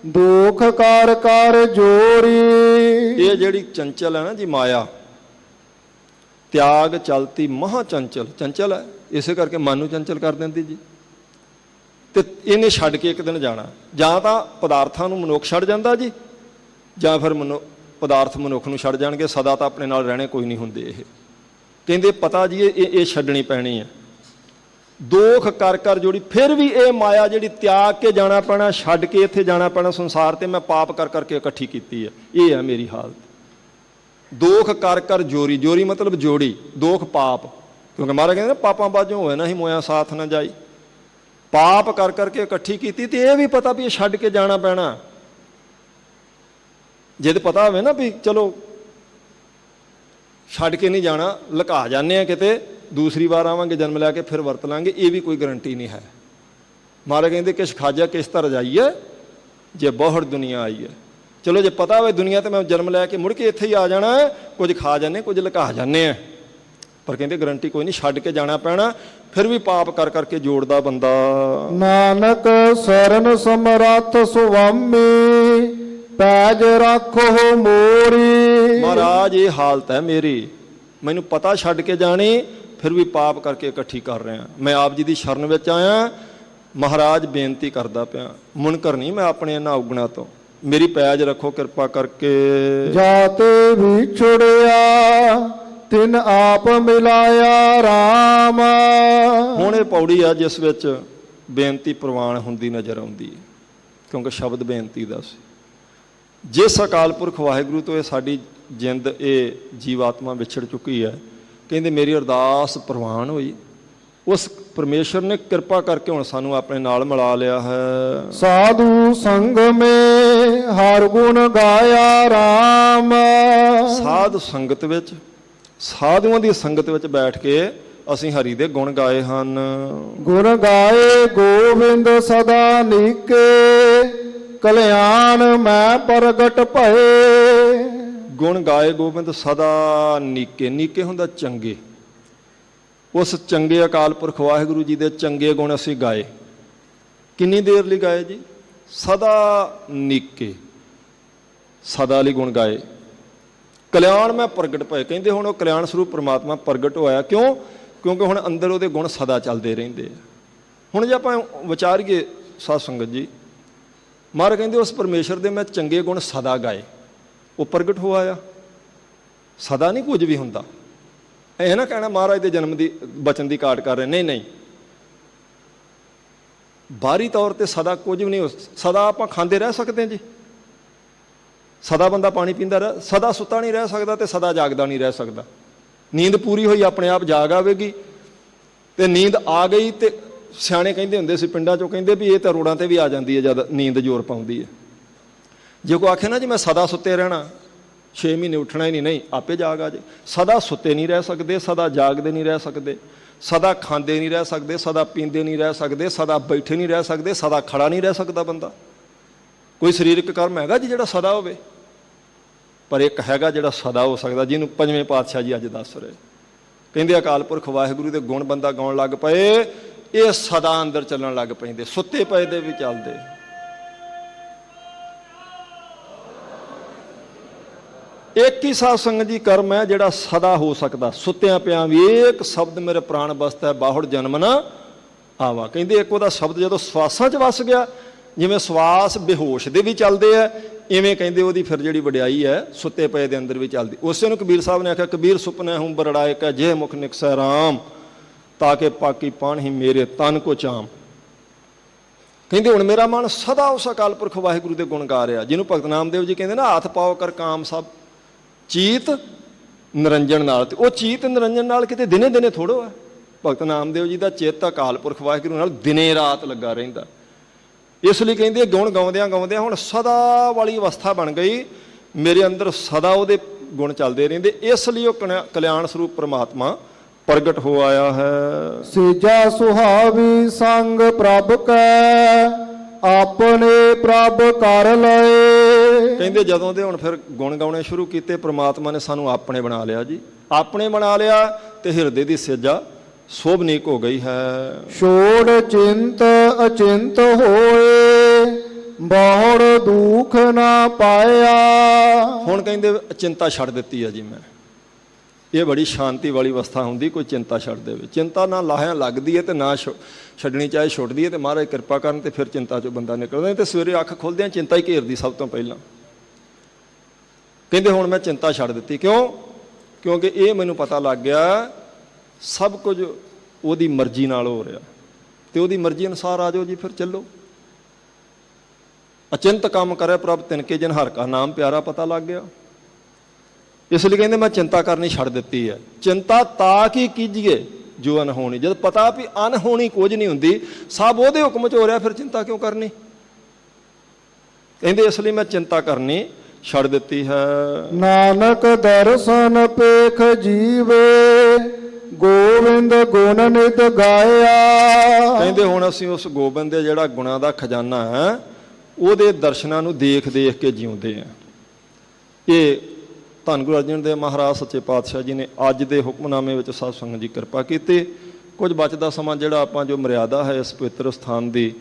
ਦੁਖ ਕਰ ਕਰ ਜੋਰੀ। ਇਹ ਜਿਹੜੀ ਚੰਚਲ ਹੈ ਨਾ ਜੀ ਮਾਇਆ, ਤਿਆਗ ਚਲਤੀ ਮਹਾ ਚੰਚਲ, ਚੰਚਲ ਹੈ ਇਸੇ ਕਰਕੇ ਮਨ ਨੂੰ ਚੰਚਲ ਕਰ ਦਿੰਦੀ ਜੀ। ਤੇ ਇਹਨੇ ਛੱਡ ਕੇ ਇੱਕ ਦਿਨ ਜਾਣਾ, ਜਾਂ ਤਾਂ ਪਦਾਰਥਾਂ ਨੂੰ ਮਨੁੱਖ ਛੱਡ ਜਾਂਦਾ ਜੀ, ਜਾਂ ਫਿਰ ਪਦਾਰਥ ਮਨੁੱਖ ਨੂੰ ਛੱਡ ਜਾਣਗੇ। ਸਦਾ ਤਾਂ ਆਪਣੇ ਨਾਲ ਰਹਿਣੇ ਕੋਈ ਨਹੀਂ ਹੁੰਦੇ। ਇਹ ਕਹਿੰਦੇ ਪਤਾ ਜੀ ਇਹ ਛੱਡਣੀ ਪੈਣੀ ਹੈ। ਦੋਖ ਕਰ ਕਰ ਜੋੜੀ, ਫਿਰ ਵੀ ਇਹ ਮਾਇਆ ਜਿਹੜੀ ਤਿਆਗ ਕੇ ਜਾਣਾ ਪੈਣਾ, ਛੱਡ ਕੇ ਇੱਥੇ ਜਾਣਾ ਪੈਣਾ ਸੰਸਾਰ ਤੇ, ਮੈਂ ਪਾਪ ਕਰ ਕਰਕੇ ਇਕੱਠੀ ਕੀਤੀ ਹੈ। ਇਹ ਹੈ ਮੇਰੀ ਹਾਲਤ। ਦੋਖ ਕਰ ਕਰ ਜੋਰੀ, ਜੋਰੀ ਮਤਲਬ ਜੋੜੀ, ਦੋਖ ਪਾਪ, ਕਿਉਂਕਿ ਮਹਾਰਾਜ ਕਹਿੰਦੇ ਨਾ ਪਾਪਾਂ ਬਾਝੋਂ ਹੋਏ ਨਾ ਹੀ ਮੋਇਆ ਸਾਥ ਨਾ ਜਾਈ। ਪਾਪ ਕਰ ਕਰਕੇ ਇਕੱਠੀ ਕੀਤੀ, ਤੇ ਇਹ ਵੀ ਪਤਾ ਵੀ ਇਹ ਛੱਡ ਕੇ ਜਾਣਾ ਪੈਣਾ। ਜੇ ਤਾਂ ਪਤਾ ਹੋਵੇ ਨਾ ਵੀ ਚਲੋ ਛੱਡ ਕੇ ਨਹੀਂ ਜਾਣਾ, ਲੁਕਾ ਜਾਂਦੇ ਆ ਕਿਤੇ, ਦੂਸਰੀ ਵਾਰ ਆਵਾਂਗੇ ਜਨਮ ਲੈ ਕੇ ਫਿਰ ਵਰਤ ਲਾਂਗੇ, ਇਹ ਵੀ ਕੋਈ ਗਰੰਟੀ ਨਹੀਂ ਹੈ। ਮਹਾਰਾਜ ਕਹਿੰਦੇ ਕਿਛ ਖਾਜਾ ਕਿਸ ਤਰ ਜਾਈਏ ਜੇ ਬਹੁਤ ਦੁਨੀਆ ਆਈ ਹੈ। ਚਲੋ ਜੇ ਪਤਾ ਹੋਵੇ ਦੁਨੀਆ ਤੇ ਮੈਂ ਜਨਮ ਲੈ ਕੇ ਮੁੜ ਕੇ ਇੱਥੇ ਹੀ ਆ ਜਾਣਾ, ਕੁਝ ਖਾ ਜਾਂਦੇ ਕੁਝ ਲੁਕਾ ਜਾਂਦੇ ਆ, ਪਰ ਕਹਿੰਦੇ ਗਰੰਟੀ ਕੋਈ ਨਹੀਂ, ਛੱਡ ਕੇ ਜਾਣਾ ਪੈਣਾ। ਫਿਰ ਵੀ ਪਾਪ ਕਰ ਕਰਕੇ ਜੋੜਦਾ ਬੰਦਾ। ਨਾਨਕ ਸਰਨ ਸਮਰੱਥ ਸੁਆਮੀ, ਪੈਜ ਰੱਖੋ ਮੋਰੀ। ਮਹਾਰਾਜ ਇਹ ਹਾਲਤ ਹੈ ਮੇਰੀ, ਮੈਨੂੰ ਪਤਾ ਛੱਡ ਕੇ ਜਾਣੀ, ਫਿਰ ਵੀ ਪਾਪ ਕਰਕੇ ਇਕੱਠੀ ਕਰ ਰਿਹਾ। ਮੈਂ ਆਪ ਜੀ ਦੀ ਸ਼ਰਨ ਵਿੱਚ ਆਇਆ, ਮਹਾਰਾਜ ਬੇਨਤੀ ਕਰਦਾ ਪਿਆ, ਮੁਨਕਰ ਨਹੀਂ ਮੈਂ ਆਪਣੇ ਇਹਨਾਂ ਔਗਣਾਂ ਤੋਂ, ਮੇਰੀ ਪੈਜ ਰੱਖੋ ਕਿਰਪਾ ਕਰਕੇ। ਜਾਤੇ ਵਿਛੜਿਆ ਤਿਨ ਆਪ ਮਿਲਾਇਆ ਰਾਮ। ਹੁਣ ਇਹ ਪੌੜੀ ਆ ਜਿਸ ਵਿੱਚ ਬੇਨਤੀ ਪ੍ਰਵਾਨ ਹੁੰਦੀ ਨਜ਼ਰ ਆਉਂਦੀ ਹੈ, ਕਿਉਂਕਿ ਸ਼ਬਦ ਬੇਨਤੀ ਦਾ ਸੀ। ਜਿਸ ਅਕਾਲ ਪੁਰਖ ਵਾਹਿਗੁਰੂ ਤੋਂ ਇਹ ਸਾਡੀ ਜਿੰਦ, ਇਹ ਜੀਵਾਤਮਾ ਵਿਛੜ ਚੁੱਕੀ ਹੈ, ਕਹਿੰਦੇ ਮੇਰੀ ਅਰਦਾਸ ਪ੍ਰਵਾਨ ਹੋਈ, ਉਸ ਪਰਮੇਸ਼ਰ ਨੇ ਕਿਰਪਾ ਕਰਕੇ ਹੁਣ ਸਾਨੂੰ ਆਪਣੇ ਨਾਲ ਮਿਲਾ ਲਿਆ ਹੈ। ਸਾਧੂ ਸੰਗ ਮੇ ਹਰ ਗੁਣ ਗਾਇਆ ਰਾਮ। ਸਾਧ ਸੰਗਤ ਵਿੱਚ, ਸਾਧੂਆਂ ਦੀ ਸੰਗਤ ਵਿੱਚ ਬੈਠ ਕੇ ਅਸੀਂ ਹਰੀ ਦੇ ਗੁਣ ਗਾਏ ਹਨ। ਗੁਣ ਗਾਏ ਗੋਬਿੰਦ ਸਦਾ ਨੀਕੇ, ਕਲਿਆਣ ਮੈਂ ਪ੍ਰਗਟ ਭਏ। ਗੁਣ ਗਾਏ ਗੋਬਿੰਦ ਸਦਾ ਨੀਕੇ, ਨੀਕੇ ਹੁੰਦਾ ਚੰਗੇ, ਉਸ ਚੰਗੇ ਅਕਾਲ ਪੁਰਖ ਵਾਹਿਗੁਰੂ ਜੀ ਦੇ ਚੰਗੇ ਗੁਣ ਅਸੀਂ ਗਾਏ। ਕਿੰਨੀ ਦੇਰ ਲਈ ਗਾਏ ਜੀ? ਸਦਾ ਨੀਕੇ, ਸਦਾ ਲਈ ਗੁਣ ਗਾਏ। ਕਲਿਆਣ ਮੈਂ ਪ੍ਰਗਟ ਭਏ, ਕਹਿੰਦੇ ਹੁਣ ਉਹ ਕਲਿਆਣ ਸਰੂਪ ਪ੍ਰਮਾਤਮਾ ਪ੍ਰਗਟ ਹੋਇਆ। ਕਿਉਂ? ਕਿਉਂਕਿ ਹੁਣ ਅੰਦਰ ਉਹਦੇ ਗੁਣ ਸਦਾ ਚੱਲਦੇ ਰਹਿੰਦੇ ਆ। ਹੁਣ ਜੇ ਆਪਾਂ ਵਿਚਾਰੀਏ ਸਾਧ ਸੰਗਤ ਜੀ, ਮਹਾਰਾਜ ਕਹਿੰਦੇ ਉਸ ਪਰਮੇਸ਼ਰ ਦੇ ਮੈਂ ਚੰਗੇ ਗੁਣ ਸਦਾ ਗਾਏ, ਉਹ ਪ੍ਰਗਟ ਹੋ ਆਇਆ। ਸਦਾ ਨਹੀਂ ਕੁਝ ਵੀ ਹੁੰਦਾ। ਇਹ ਨਾ ਕਹਿਣਾ ਮਹਾਰਾਜ ਦੇ ਜਨਮ ਦੀ ਬਚਨ ਦੀ ਕਾਟ ਕਰ ਰਹੇ, ਨਹੀਂ ਨਹੀਂ, ਬਾਹਰੀ ਤੌਰ ਤੇ ਸਦਾ ਕੁਝ ਵੀ ਨਹੀਂ। ਸਦਾ ਆਪਾਂ ਖਾਂਦੇ ਰਹਿ ਸਕਦੇ ਜੀ, ਸਦਾ ਬੰਦਾ ਪਾਣੀ ਪੀਂਦਾ ਰਹਿ, ਸਦਾ ਸੁੱਤਾ ਨਹੀਂ ਰਹਿ ਸਕਦਾ ਤੇ ਸਦਾ ਜਾਗਦਾ ਨਹੀਂ ਰਹਿ ਸਕਦਾ। ਨੀਂਦ ਪੂਰੀ ਹੋਈ ਆਪਣੇ ਆਪ ਜਾਗ ਆਵੇਗੀ, ਤੇ ਨੀਂਦ ਆ ਗਈ ਤੇ ਸਿਆਣੇ ਕਹਿੰਦੇ ਹੁੰਦੇ ਸੀ ਪਿੰਡਾਂ ਚੋਂ, ਕਹਿੰਦੇ ਵੀ ਇਹ ਤਾਂ ਰੋੜਾਂ ਤੇ ਵੀ ਆ ਜਾਂਦੀ ਹੈ ਜਦ ਨੀਂਦ ਜ਼ੋਰ ਪਾਉਂਦੀ ਹੈ। ਜੇ ਕੋਈ ਆਖੇ ਨਾ ਜੀ ਮੈਂ ਸਦਾ ਸੁੱਤੇ ਰਹਿਣਾ, 6 ਮਹੀਨੇ ਉੱਠਣਾ ਹੀ ਨਹੀਂ, ਨਹੀਂ ਆਪੇ ਜਾਗ ਆ ਜੇ। ਸਦਾ ਸੁੱਤੇ ਨਹੀਂ ਰਹਿ ਸਕਦੇ, ਸਦਾ ਜਾਗਦੇ ਨਹੀਂ ਰਹਿ ਸਕਦੇ, ਸਦਾ ਖਾਂਦੇ ਨਹੀਂ ਰਹਿ ਸਕਦੇ, ਸਦਾ ਪੀਂਦੇ ਨਹੀਂ ਰਹਿ ਸਕਦੇ, ਸਦਾ ਬੈਠੇ ਨਹੀਂ ਰਹਿ ਸਕਦੇ, ਸਦਾ ਖੜਾ ਨਹੀਂ ਰਹਿ ਸਕਦਾ ਬੰਦਾ। ਕੋਈ ਸਰੀਰਕ ਕਰਮ ਹੈਗਾ ਜੀ ਜਿਹੜਾ ਸਦਾ ਹੋਵੇ, ਪਰ ਇੱਕ ਹੈਗਾ ਜਿਹੜਾ ਸਦਾ ਹੋ ਸਕਦਾ, ਜਿਹਨੂੰ ਪੰਜਵੇਂ ਪਾਤਸ਼ਾਹ ਜੀ ਅੱਜ ਦੱਸ ਰਹੇ। ਕਹਿੰਦੇ ਅਕਾਲ ਪੁਰਖ ਵਾਹਿਗੁਰੂ ਦੇ ਗੁਣ ਬੰਦਾ ਗਾਉਣ ਲੱਗ ਪਏ, ਇਹ ਸਦਾ ਅੰਦਰ ਚੱਲਣ ਲੱਗ ਪੈਂਦੇ, ਸੁੱਤੇ ਪਏ ਦੇ ਵੀ ਚੱਲਦੇ। ਇੱਕ ਹੀ ਸਾਧ ਸੰਗਤ ਜੀ ਕਰਮ ਹੈ ਜਿਹੜਾ ਸਦਾ ਹੋ ਸਕਦਾ, ਸੁੱਤਿਆਂ ਪਿਆਂ ਵੀ। ਇੱਕ ਸ਼ਬਦ ਮੇਰੇ ਪ੍ਰਾਣ ਬਸਤਾ ਬਾਹੁੜ ਜਨਮ ਨਾ ਆਵਾ। ਕਹਿੰਦੇ ਇੱਕ ਉਹਦਾ ਸ਼ਬਦ ਜਦੋਂ ਸਵਾਸਾਂ 'ਚ ਵਸ ਗਿਆ, ਜਿਵੇਂ ਸਵਾਸ ਬੇਹੋਸ਼ ਦੇ ਵੀ ਚੱਲਦੇ ਆ, ਇਵੇਂ ਕਹਿੰਦੇ ਉਹਦੀ ਫਿਰ ਜਿਹੜੀ ਵਡਿਆਈ ਹੈ ਸੁੱਤੇ ਪਏ ਦੇ ਅੰਦਰ ਵੀ ਚੱਲਦੀ। ਉਸੇ ਨੂੰ ਕਬੀਰ ਸਾਹਿਬ ਨੇ ਆਖਿਆ, ਕਬੀਰ ਸੁਪਨੇ ਹੂੰ ਬਰੜਾਏ ਕਾ ਜੇ ਮੁਖ ਨਿਕਸੈ ਰਾਮ, ਤਾਂ ਕਿ ਪਾਕੀ ਪਾਣ ਹੀ ਮੇਰੇ ਤਨ ਕੋ ਚਾਮ। ਕਹਿੰਦੇ ਹੁਣ ਮੇਰਾ ਮਨ ਸਦਾ ਉਸ ਅਕਾਲ ਪੁਰਖ ਵਾਹਿਗੁਰੂ ਦੇ ਗੁਣ ਗਾ ਰਿਹਾ, ਜਿਹਨੂੰ ਭਗਤ ਨਾਮਦੇਵ ਜੀ ਕਹਿੰਦੇ ਨਾ, ਹੱਥ ਪਾਓ ਕਰ ਕਾਮ ਸਭ ਚੀਤ ਨਿਰੰਜਨ ਨਾਲ। ਤੇ ਉਹ ਚੀਤ ਨਿਰੰਜਨ ਨਾਲ ਕਿਤੇ ਦਿਨੇ ਦਿਨੇ ਥੋੜੋ ਹੈ। ਭਗਤ ਨਾਮਦੇਵ ਜੀ ਦਾ ਚਿੱਤ ਅਕਾਲ ਪੁਰਖ ਵਾਹਿਗੁਰੂ ਨਾਲ ਦਿਨੇ ਰਾਤ ਲੱਗਾ ਰਹਿੰਦਾ। ਇਸ ਲਈ ਕਹਿੰਦੇ ਗੁਣ ਗਾਉਂਦਿਆਂ ਗਾਉਂਦਿਆਂ ਹੁਣ ਸਦਾ ਵਾਲੀ ਅਵਸਥਾ ਬਣ ਗਈ, ਮੇਰੇ ਅੰਦਰ ਸਦਾ ਉਹਦੇ ਗੁਣ ਚੱਲਦੇ ਰਹਿੰਦੇ। ਇਸ ਲਈ ਉਹ ਕਲਿਆਣ ਸਰੂਪ ਪਰਮਾਤਮਾ ਪ੍ਰਗਟ ਹੋ ਆਇਆ ਹੈ। ਸੀਜਾ ਸੁਹਾਵੀ ਸੰਗ ਪ੍ਰਭ ਕੈ, ਆਪਣੇ ਪ੍ਰਭ ਕਰ ਲਏ। ਕਹਿੰਦੇ ਜਦੋਂ ਦੇ ਹੁਣ ਫਿਰ ਗੁਣ ਗਾਉਣੇ ਸ਼ੁਰੂ ਕੀਤੇ, ਪ੍ਰਮਾਤਮਾ ਨੇ ਸਾਨੂੰ ਆਪਣੇ ਬਣਾ ਲਿਆ ਜੀ। ਆਪਣੇ ਬਣਾ ਲਿਆ ਤੇ ਹਿਰਦੇ ਦੀ ਸੇਜਾ ਸੋਭਨੀਕ ਹੋ ਗਈ ਹੈ। ਛੋੜ ਚਿੰਤ ਅਚਿੰਤ ਹੋਏ, ਬਹੁੜ ਦੁਖ ਨਾ ਪਾਇਆ। ਹੁਣ ਕਹਿੰਦੇ ਚਿੰਤਾ ਛੱਡ ਦਿੱਤੀ ਹੈ ਜੀ ਮੈਂ। ਇਹ ਬੜੀ ਸ਼ਾਂਤੀ ਵਾਲੀ ਅਵਸਥਾ ਹੁੰਦੀ, ਕੋਈ ਚਿੰਤਾ ਛੱਡ ਦੇਵੇ। ਚਿੰਤਾ ਨਾ ਲਾਹਿਆਂ ਲੱਗਦੀ ਹੈ ਤੇ ਨਾ ਛੱਡਣੀ ਚਾਹੇ ਛੁੱਟਦੀ ਹੈ, ਤੇ ਮਹਾਰਾਜ ਕਿਰਪਾ ਕਰਨ ਤੇ ਫਿਰ ਚਿੰਤਾ ਚੋਂ ਬੰਦਾ ਨਿਕਲਦਾ। ਤੇ ਸਵੇਰੇ ਅੱਖ ਖੁੱਲਦਿਆਂ ਚਿੰਤਾ ਹੀ ਘੇਰਦੀ ਸਭ ਤੋਂ ਪਹਿਲਾਂ। ਕਹਿੰਦੇ ਹੁਣ ਮੈਂ ਚਿੰਤਾ ਛੱਡ ਦਿੱਤੀ। ਕਿਉਂ? ਕਿਉਂਕਿ ਇਹ ਮੈਨੂੰ ਪਤਾ ਲੱਗ ਗਿਆ ਸਭ ਕੁਝ ਉਹਦੀ ਮਰਜ਼ੀ ਨਾਲ ਹੋ ਰਿਹਾ, ਤੇ ਉਹਦੀ ਮਰਜ਼ੀ ਅਨੁਸਾਰ ਆ ਜਾਓ ਜੀ, ਫਿਰ ਚੱਲੋ। ਅਚਿੰਤ ਕੰਮ ਕਰੇ ਪ੍ਰਭ ਤਿਨਕੇ ਜਿਨ ਹਰਿ ਕਾ ਨਾਮ ਪਿਆਰਾ, ਪਤਾ ਲੱਗ ਗਿਆ। ਇਸ ਲਈ ਕਹਿੰਦੇ ਮੈਂ ਚਿੰਤਾ ਕਰਨੀ ਛੱਡ ਦਿੱਤੀ ਹੈ। ਚਿੰਤਾ ਤਾਂ ਕੀ ਕੀਜੀਏ ਜੋ ਅਨਹੋਣੀ, ਜਦ ਪਤਾ ਵੀ ਅਨਹੋਣੀ ਕੁਝ ਨਹੀਂ ਹੁੰਦੀ, ਸਭ ਉਹਦੇ ਹੁਕਮ 'ਚ ਹੋ ਰਿਹਾ, ਫਿਰ ਚਿੰਤਾ ਕਿਉਂ ਕਰਨੀ। ਕਹਿੰਦੇ ਇਸ ਲਈ ਮੈਂ ਚਿੰਤਾ ਕਰਨੀ ਛੱਡ ਦਿੱਤੀ ਹੈ। ਨਾਨਕ ਦਰਸ਼ਨ ਪੇਖ ਜੀਵੇ, ਗੋਬਿੰਦ ਗੁਣ ਨਿਤ ਗਾਇਆ। ਕਹਿੰਦੇ ਹੁਣ ਅਸੀਂ ਉਸ ਗੋਬਿੰਦ ਦੇ ਜਿਹੜਾ ਗੁਣਾਂ ਦਾ ਖਜ਼ਾਨਾ ਹੈ, ਉਹਦੇ ਦਰਸ਼ਨਾਂ ਨੂੰ ਦੇਖ ਦੇਖ ਕੇ ਜਿਉਂਦੇ ਹਾਂ। ਇਹ ਧੰਨ ਗੁਰੂ ਅਰਜਨ ਦੇਵ ਮਹਾਰਾਜ ਸੱਚੇ ਪਾਤਸ਼ਾਹ ਜੀ ਨੇ ਅੱਜ ਦੇ ਹੁਕਮਨਾਮੇ ਵਿੱਚ ਸਾਧ ਸੰਗਤ ਜੀ ਕਿਰਪਾ ਕੀਤੀ। ਕੁਝ ਬਚਦਾ ਸਮਾਂ ਜਿਹੜਾ ਆਪਾਂ ਜੋ ਮਰਿਆਦਾ ਹੈ ਇਸ ਪਵਿੱਤਰ ਸਥਾਨ ਦੀ,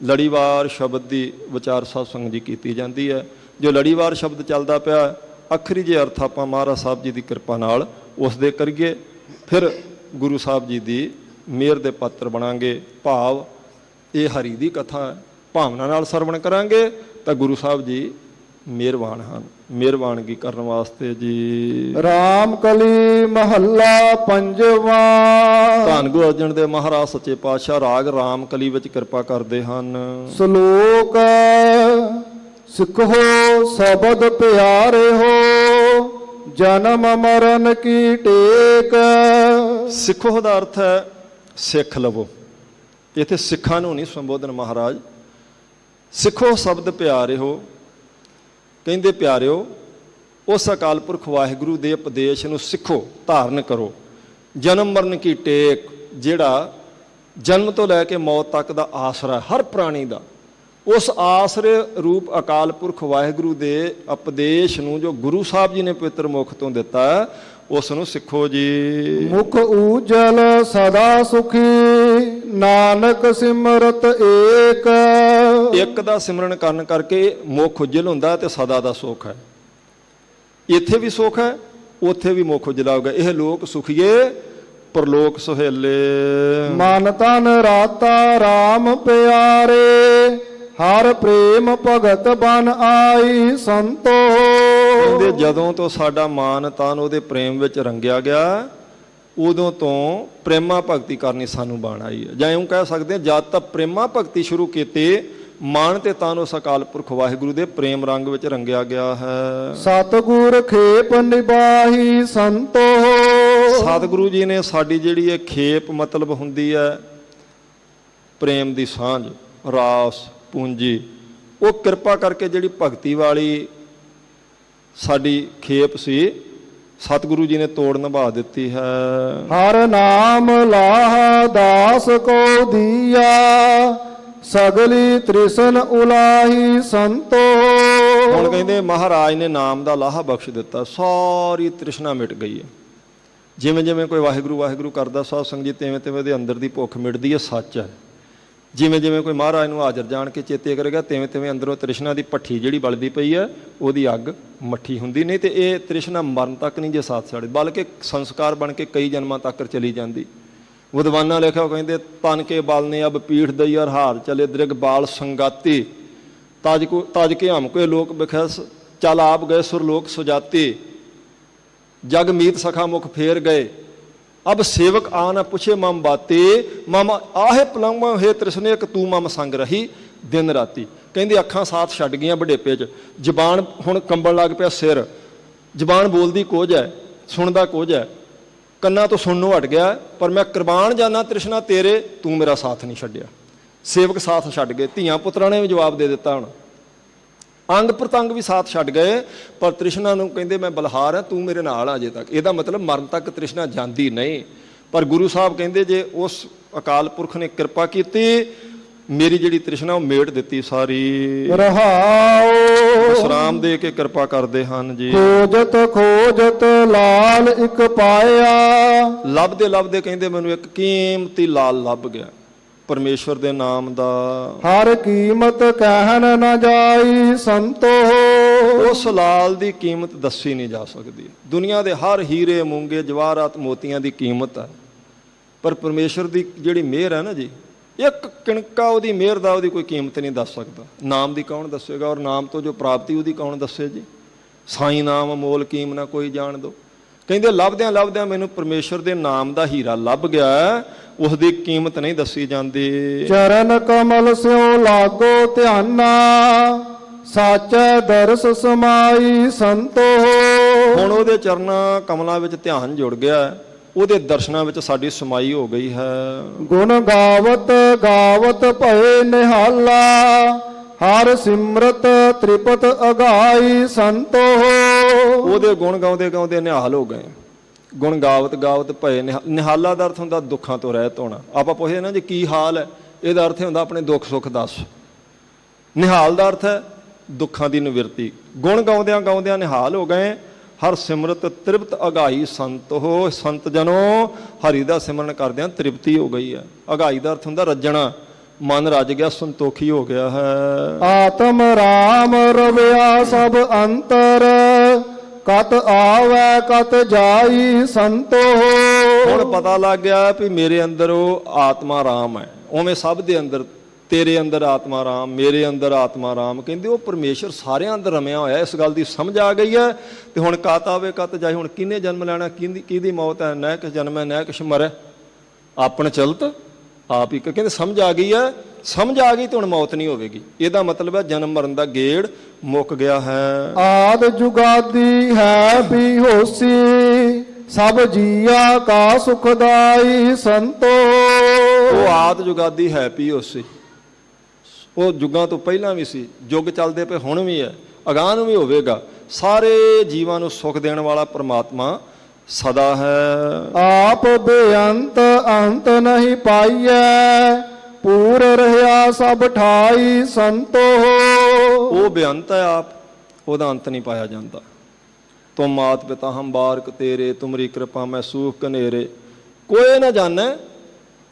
ਲੜੀਵਾਰ ਸ਼ਬਦ ਦੀ ਵਿਚਾਰ ਸਾਧ ਸੰਗਤ ਜੀ ਕੀਤੀ ਜਾਂਦੀ ਹੈ। ਜੋ ਲੜੀਵਾਰ ਸ਼ਬਦ ਚੱਲਦਾ ਪਿਆ, ਅੱਖਰੀ ਜੇ ਅਰਥ ਆਪਾਂ ਮਹਾਰਾਜ ਸਾਹਿਬ ਜੀ ਦੀ ਕਿਰਪਾ ਨਾਲ ਉਸ ਦੇ ਕਰੀਏ, ਫਿਰ ਗੁਰੂ ਸਾਹਿਬ ਜੀ ਦੀ ਮਿਹਰ ਦੇ ਪਾਤਰ ਬਣਾਂਗੇ। ਭਾਵ ਇਹ ਹਰੀ ਦੀ ਕਥਾ ਹੈ, ਭਾਵਨਾ ਨਾਲ ਸਰਵਣ ਕਰਾਂਗੇ ਤਾਂ ਗੁਰੂ ਸਾਹਿਬ ਜੀ ਮਿਹਰਬਾਨ ਹਨ। ਮਿਹਰਬਾਨਗੀ ਕਰਨ ਵਾਸਤੇ ਜੀ। ਰਾਮ ਕਲੀ ਮਹੱਲਾ ਪੰਜਵਾਂ। ਧੰਨ ਗੁਰੂ ਅਰਜਨ ਦੇਵ ਮਹਾਰਾਜ ਸੱਚੇ ਪਾਤਸ਼ਾਹ ਰਾਗ ਰਾਮ ਕਲੀ ਵਿੱਚ ਕਿਰਪਾ ਕਰਦੇ ਹਨ। ਸ਼ਲੋਕ ਸਿੱਖੋ ਸ਼ਬਦ ਪਿਆਰੇ ਹੋ, ਜਨਮ ਮਰਨ ਕੀ ਟੇਕ। ਸਿੱਖੋ ਦਾ ਅਰਥ ਹੈ ਸਿੱਖ ਲਵੋ। ਇੱਥੇ ਸਿੱਖਾਂ ਨੂੰ ਨਹੀਂ ਸੰਬੋਧਨ ਮਹਾਰਾਜ। ਸਿੱਖੋ ਸ਼ਬਦ ਪਿਆਰੇ ਹੋ, ਕਹਿੰਦੇ ਪਿਆਰਿਓ ਉਸ ਅਕਾਲ ਪੁਰਖ ਵਾਹਿਗੁਰੂ ਦੇ ਉਪਦੇਸ਼ ਨੂੰ ਸਿੱਖੋ, ਧਾਰਨ ਕਰੋ। ਜਨਮ ਮਰਨ ਕੀ ਟੇਕ, ਜਿਹੜਾ ਜਨਮ ਤੋਂ ਲੈ ਕੇ ਮੌਤ ਤੱਕ ਦਾ ਆਸਰਾ ਹਰ ਪ੍ਰਾਣੀ ਦਾ, ਉਸ ਆਸਰੇ ਰੂਪ ਅਕਾਲ ਪੁਰਖ ਵਾਹਿਗੁਰੂ ਦੇ ਉਪਦੇਸ਼ ਨੂੰ ਜੋ ਗੁਰੂ ਸਾਹਿਬ ਜੀ ਨੇ ਪਵਿੱਤਰ ਮੁਖ ਤੋਂ ਦਿੱਤਾ, ਉਸ ਨੂੰ ਸਿੱਖੋ ਜੀ। ਮੁਖ ਊਜਲ ਸਦਾ ਸੁਖੀ, ਨਾਨਕ ਸਿਮਰਤ ਏਕ। ਇੱਕ ਦਾ ਸਿਮਰਨ ਕਰਨ ਕਰਕੇ ਮੁਖ ਉਜਲ ਹੁੰਦਾ ਤੇ ਸਦਾ ਦਾ ਸੁੱਖ ਹੈ। ਇੱਥੇ ਵੀ ਸੁੱਖ ਹੈ, ਉੱਥੇ ਵੀ ਮੁਖ ਉਜਲਾ ਹੋਗਾ। ਇਹ ਲੋਕ ਸੁਖੀਏ ਪਰਲੋਕ ਸੁਹੇਲੇ। ਮਨ ਤਨ ਰਾਤਾ ਰਾਮ ਪਿਆਰੇ, ਹਰ ਪ੍ਰੇਮ ਭਗਤ ਬਨ ਆਈ ਸੰਤੋ। ਕਹਿੰਦੇ ਜਦੋਂ ਤੋਂ ਸਾਡਾ ਮਾਨ ਤਾਨ ਉਹਦੇ ਪ੍ਰੇਮ ਵਿੱਚ ਰੰਗਿਆ ਗਿਆ, ਉਦੋਂ ਤੋਂ ਪ੍ਰੇਮਾ ਭਗਤੀ ਕਰਨੀ ਸਾਨੂੰ ਬਾਣ ਆਈ ਹੈ। ਜਾਂ ਇਉਂ ਕਹਿ ਸਕਦੇ ਹਾਂ, ਜਦ ਤੱਕ ਪ੍ਰੇਮਾ ਭਗਤੀ ਸ਼ੁਰੂ ਕੀਤੀ, ਮਾਨ ਤੇ ਤਾਨ ਉਸ ਅਕਾਲ ਪੁਰਖ ਵਾਹਿਗੁਰੂ ਦੇ ਪ੍ਰੇਮ ਰੰਗ ਵਿੱਚ ਰੰਗਿਆ ਗਿਆ ਹੈ। ਸਤਿਗੁਰ ਖੇਪ ਨਿਬਾਹੀ ਸੰਤੋ। ਸਤਿਗੁਰੂ ਜੀ ਨੇ ਸਾਡੀ ਜਿਹੜੀ ਇਹ ਖੇਪ ਮਤਲਬ ਹੁੰਦੀ ਹੈ ਪ੍ਰੇਮ ਦੀ ਸਾਂਝ, ਰਾਸ ਪੂੰਜੀ, ਉਹ ਕਿਰਪਾ ਕਰਕੇ ਜਿਹੜੀ ਭਗਤੀ ਵਾਲੀ ਸਾਡੀ ਖੇਪ ਸੀ, ਸਤਿਗੁਰੂ ਜੀ ਨੇ ਤੋੜ ਨਿਭਾ ਦਿੱਤੀ ਹੈ। ਹਰ ਨਾਮ ਲਾਹ ਦਾਸ ਕੋ ਦੀਆ, ਸਗਲੀ ਤ੍ਰਿਸ਼ਨ ਉਲਾਹੀ ਸੰਤੋ। ਹੁਣ ਕਹਿੰਦੇ ਮਹਾਰਾਜ ਨੇ ਨਾਮ ਦਾ ਲਾਹਾ ਬਖਸ਼ ਦਿੱਤਾ, ਸਾਰੀ ਤ੍ਰਿਸ਼ਨਾ ਮਿਟ ਗਈ ਹੈ। ਜਿਵੇਂ ਜਿਵੇਂ ਕੋਈ ਵਾਹਿਗੁਰੂ ਵਾਹਿਗੁਰੂ ਕਰਦਾ ਸਾਧ ਸੰਗਤ ਜੀ, ਤਿਵੇਂ ਤਿਵੇਂ ਉਹਦੇ ਅੰਦਰ ਦੀ ਭੁੱਖ ਮਿਟਦੀ ਹੈ, ਸੱਚ ਹੈ। ਜਿਵੇਂ ਜਿਵੇਂ ਕੋਈ ਮਹਾਰਾਜ ਨੂੰ ਹਾਜ਼ਰ ਜਾਣ ਕੇ ਚੇਤੇ ਕਰੇਗਾ, ਤਿਵੇਂ ਤਿਵੇਂ ਅੰਦਰੋਂ ਤ੍ਰਿਸ਼ਨਾ ਦੀ ਭੱਠੀ ਜਿਹੜੀ ਬਲਦੀ ਪਈ ਹੈ, ਉਹਦੀ ਅੱਗ ਮੱਠੀ ਹੁੰਦੀ। ਨਹੀਂ ਤੇ ਇਹ ਤ੍ਰਿਸ਼ਨਾ ਮਰਨ ਤੱਕ ਨਹੀਂ ਜੇ ਸਾਥ ਛੱਡੇ, ਬਲਕਿ ਸੰਸਕਾਰ ਬਣ ਕੇ ਕਈ ਜਨਮਾਂ ਤੱਕ ਚਲੀ ਜਾਂਦੀ। ਵਿਦਵਾਨਾਂ ਲਿਖਿਆ, ਕਹਿੰਦੇ ਤਨ ਕੇ ਬਲ ਨੇ ਅਬ ਪੀਠ ਦਈ ਔਰ ਹਾਰ ਚਲੇ ਦ੍ਰਿਗ ਬਾਲ ਸੰਗਾਤੀ, ਤਜ ਕੇ ਹਮ ਕੋਏ ਲੋਕ ਬਿਖਸ ਚਲ ਆਪ ਗਏ ਸੁਰਲੋਕ ਸੁਜਾਤੀ, ਜਗ ਮੀਤ ਸਖਾ ਮੁਖ ਫੇਰ ਗਏ, ਅਬ ਸੇਵਕ ਆ ਨਾ ਪੁੱਛੇ ਮਮ ਬਾਤੇ, ਮਮ ਆਹੇ ਪਲੰਗ ਹੈ ਤ੍ਰਿਸ਼ਨੇਕ ਤੂੰ ਮਮ ਸੰਗ ਰਹੀ ਦਿਨ ਰਾਤੀ। ਕਹਿੰਦੇ ਅੱਖਾਂ ਸਾਥ ਛੱਡ ਗਈਆਂ ਬੁਢੇਪੇ 'ਚ, ਜ਼ਬਾਨ ਹੁਣ ਕੰਬਣ ਲੱਗ ਪਿਆ ਸਿਰ, ਜ਼ਬਾਨ ਬੋਲਦੀ ਕੁਝ ਹੈ, ਸੁਣਦਾ ਕੁਝ ਹੈ, ਕੰਨਾਂ ਤੋਂ ਸੁਣਨੋਂ ਹਟ ਗਿਆ, ਪਰ ਮੈਂ ਕੁਰਬਾਨ ਜਾਨਾ ਤ੍ਰਿਸ਼ਨਾ ਤੇਰੇ, ਤੂੰ ਮੇਰਾ ਸਾਥ ਨਹੀਂ ਛੱਡਿਆ। ਸੇਵਕ ਸਾਥ ਛੱਡ ਗਏ, ਧੀਆਂ ਪੁੱਤਰਾਂ ਨੇ ਵੀ ਜਵਾਬ ਦੇ ਦਿੱਤਾ। ਹੁਣ ਅੰਗ ਪ੍ਰਤੰਗ ਵੀ ਸਾਥ ਛੱਡ ਗਏ, ਪਰ ਤ੍ਰਿਸ਼ਨਾ ਨੂੰ ਕਹਿੰਦੇ ਮੈਂ ਬਲਹਾਰ ਹਾਂ, ਤੂੰ ਮੇਰੇ ਨਾਲ ਆ ਅਜੇ ਤੱਕ। ਇਹਦਾ ਮਤਲਬ ਮਰਨ ਤੱਕ ਤ੍ਰਿਸ਼ਨਾ ਜਾਂਦੀ ਨਹੀਂ। ਪਰ ਗੁਰੂ ਸਾਹਿਬ ਕਹਿੰਦੇ ਜੇ ਉਸ ਅਕਾਲ ਪੁਰਖ ਨੇ ਕਿਰਪਾ ਕੀਤੀ, ਮੇਰੀ ਜਿਹੜੀ ਤ੍ਰਿਸ਼ਨਾ ਉਹ ਮੇਟ ਦਿੱਤੀ ਸਾਰੀ। ਰਹਾਉ ਵਿਸਰਾਮ ਦੇ ਕੇ ਕਿਰਪਾ ਕਰਦੇ ਹਨ ਜੀ। ਖੋਜਤ ਖੋਜਤ ਲਾਲ ਇੱਕ ਪਾਇਆ, ਲੱਭਦੇ ਲੱਭਦੇ ਕਹਿੰਦੇ ਮੈਨੂੰ ਇੱਕ ਕੀਮਤੀ ਲਾਲ ਲੱਭ ਗਿਆ ਪਰਮੇਸ਼ਵਰ ਦੇ ਨਾਮ ਦਾ। ਹਰ ਕੀਮਤ ਕਹਿਣ ਨਾ ਜਾਈ ਸੰਤੋ, ਉਸ ਲਾਲ ਦੀ ਕੀਮਤ ਦੱਸੀ ਨਹੀਂ ਜਾ ਸਕਦੀ। ਦੁਨੀਆ ਦੇ ਹਰ ਹੀਰੇ ਮੂੰਗੇ ਜਵਾਹਰਾਤ ਮੋਤੀਆਂ ਦੀ ਕੀਮਤ ਹੈ, ਪਰ ਪਰਮੇਸ਼ਵਰ ਦੀ ਜਿਹੜੀ ਮਿਹਰ ਹੈ ਨਾ ਜੀ, ਇੱਕ ਕਿਣਕਾ ਉਹਦੀ ਮਿਹਰ ਦਾ ਉਹਦੀ ਕੋਈ ਕੀਮਤ ਨਹੀਂ ਦੱਸ ਸਕਦਾ। ਨਾਮ ਦੀ ਕੌਣ ਦੱਸੇਗਾ, ਔਰ ਨਾਮ ਤੋਂ ਜੋ ਪ੍ਰਾਪਤੀ ਉਹਦੀ ਕੌਣ ਦੱਸੇ ਜੀ। ਸਾਈਂ ਨਾਮ ਮੋਲ ਕੀਮ ਨਾ ਕੋਈ ਜਾਣ ਦੋ। ਕਹਿੰਦੇ ਲੱਭਦਿਆਂ ਲੱਭਦਿਆਂ ਮੈਨੂੰ ਪਰਮੇਸ਼ਵਰ ਦੇ ਨਾਮ ਦਾ ਹੀਰਾ ਲੱਭ ਗਿਆ, ਉਸ ਦੀ ਕੀਮਤ ਨਹੀਂ ਦੱਸੀ ਜਾਂਦੀ। ਚਰਨ ਕਮਲ ਸਿਓ ਲਾਗੋ ਧਿਆਨਾ, ਸਾਚੈ ਦਰਸ ਸਮਾਈ ਸੰਤੋ। ਹੁਣ ਉਹਦੇ ਚਰਨਾਂ ਕਮਲਾਂ ਵਿੱਚ ਧਿਆਨ ਜੁੜ ਗਿਆ, ਉਹਦੇ ਦਰਸ਼ਨਾਂ ਵਿੱਚ ਸਾਡੀ ਸਮਾਈ ਹੋ ਗਈ ਹੈ। ਗੁਣ ਗਾਵਤ ਗਾਵਤ ਭਏ ਨਿਹਾਲਾ, ਹਰ ਸਿਮਰਤ ਤ੍ਰਿਪਤ ਅਗਾਈ ਸੰਤੋ। ਉਹਦੇ ਗੁਣ ਗਾਉਂਦੇ ਗਾਉਂਦੇ ਨਿਹਾਲ ਹੋ ਗਏ। ਗੁਣ ਗਾਵਤ ਗਾਵਤ ਭਏ ਨਿਹਾਲਾ ਦਾ ਅਰਥ ਹੁੰਦਾ ਦੁੱਖਾਂ ਤੋਂ ਰਹਿਤ ਹੋਣਾ। ਆਪਾਂ ਪੁੱਛਦੇ ਨਾ ਜੀ ਕੀ ਹਾਲ ਹੈ, ਇਹਦਾ ਅਰਥ ਹੁੰਦਾ ਆਪਣੇ ਦੁੱਖ ਸੁੱਖ ਦੱਸ। ਨਿਹਾਲ ਦਾ ਅਰਥ ਹੈ ਦੁੱਖਾਂ ਦੀ ਨਿਵਰਤੀ। ਗੁਣ ਗਾਉਂਦਿਆਂ ਗਾਉਂਦਿਆਂ ਨਿਹਾਲ ਹੋ ਗਏ। ਹਰ ਸਿਮਰਤ ਤ੍ਰਿਪਤ ਅਗਾਈ ਸੰਤ ਹੋ, ਸੰਤ ਜਨੋ ਹਰੀ ਦਾ ਸਿਮਰਨ ਕਰਦਿਆਂ ਤ੍ਰਿਪਤੀ ਹੋ ਗਈ ਹੈ। ਅਗਾਈ ਦਾ ਅਰਥ ਹੁੰਦਾ ਰੱਜਣਾ, ਮਨ ਰੱਜ ਗਿਆ, ਸੰਤੋਖੀ ਹੋ ਗਿਆ ਹੈ। ਆਤਮ ਰਾਮ ਰਵਿਆ ਸਭ ਅੰਤਰ, ਕਤ ਆਵੈ ਕਤ ਜਾਈ ਸੰਤੋ। ਹੁਣ ਪਤਾ ਲੱਗ ਗਿਆ ਵੀ ਮੇਰੇ ਅੰਦਰ ਉਹ ਆਤਮਾ ਰਾਮ ਹੈ, ਉਵੇਂ ਸਭ ਦੇ ਅੰਦਰ ਤੇਰੇ ਅੰਦਰ ਆਤਮਾ ਰਾਮ, ਮੇਰੇ ਅੰਦਰ ਆਤਮਾ ਰਾਮ। ਕਹਿੰਦੇ ਉਹ ਪਰਮੇਸ਼ਰ ਸਾਰਿਆਂ ਅੰਦਰ ਰਮਿਆ ਹੋਇਆ। ਇਸ ਗੱਲ ਦੀ ਸਮਝ ਆ ਗਈ ਹੈ। ਤੇ ਹੁਣ ਕਤ ਆਵੇ ਕਤ ਜਾਏ, ਹੁਣ ਕਿਹਨੇ ਜਨਮ ਲੈਣਾ, ਕਿਹਦੀ ਮੌਤ ਹੈ, ਨਹਿ ਕਿਸ ਜਨਮ ਹੈ ਨਹਿ ਕਿਸ ਮਰੈ, ਆਪਣ ਚਲਤ ਆਪ ਹੀ। ਕਹਿੰਦੇ ਸਮਝ ਆ ਗਈ ਹੈ। ਸਮਝ ਆ ਗਈ ਤੇ ਹੁਣ ਮੌਤ ਨਹੀਂ ਹੋਵੇਗੀ। ਇਹਦਾ ਮਤਲਬ ਹੈ ਜਨਮ ਮਰਨ ਦਾ ਗੇੜ ਮੁੱਕ ਗਿਆ ਹੈ। ਆਦ ਜੁਗਾਦੀ ਹੈ ਵੀ ਹੋਸੀ, ਸਭ ਜੀਆ ਕਾ ਸੁਖਦਾਈ ਸੰਤੋ। ਉਹ ਆਦ ਜੁਗਾਦੀ ਹੈ ਵੀ ਹੋਸੀ, ਉਹ ਯੁੱਗਾਂ ਤੋਂ ਪਹਿਲਾਂ ਵੀ ਸੀ, ਯੁੱਗ ਚੱਲਦੇ ਪਏ ਹੁਣ ਵੀ ਹੈ, ਅਗਾਂਹ ਨੂੰ ਵੀ ਹੋਵੇਗਾ। ਸਾਰੇ ਜੀਵਾਂ ਨੂੰ ਸੁਖ ਦੇਣ ਵਾਲਾ ਪ੍ਰਮਾਤਮਾ ਸਦਾ ਹੈ। ਆਪ ਬੇਅੰਤ ਅੰਤ ਨਹੀਂ ਪਾਈਐ, ਪੂਰ ਰਹਿਆ ਸਭ ਠਾਈ ਸੰਤੋ। ਉਹ ਬੇਅੰਤ ਹੈ ਆਪ, ਉਹਦਾ ਅੰਤ ਨਹੀਂ ਪਾਇਆ ਜਾਂਦਾ। ਤੁਮ ਮਾਤ ਪਿਤਾ ਹਮ ਬਾਰਕ ਤੇਰੇ, ਤੁਮਰੀ ਕਿਰਪਾ ਮੈਂ ਸੂਖ ਕਨੇਰੇ। ਕੋਈ ਨਾ ਜਾਣੈ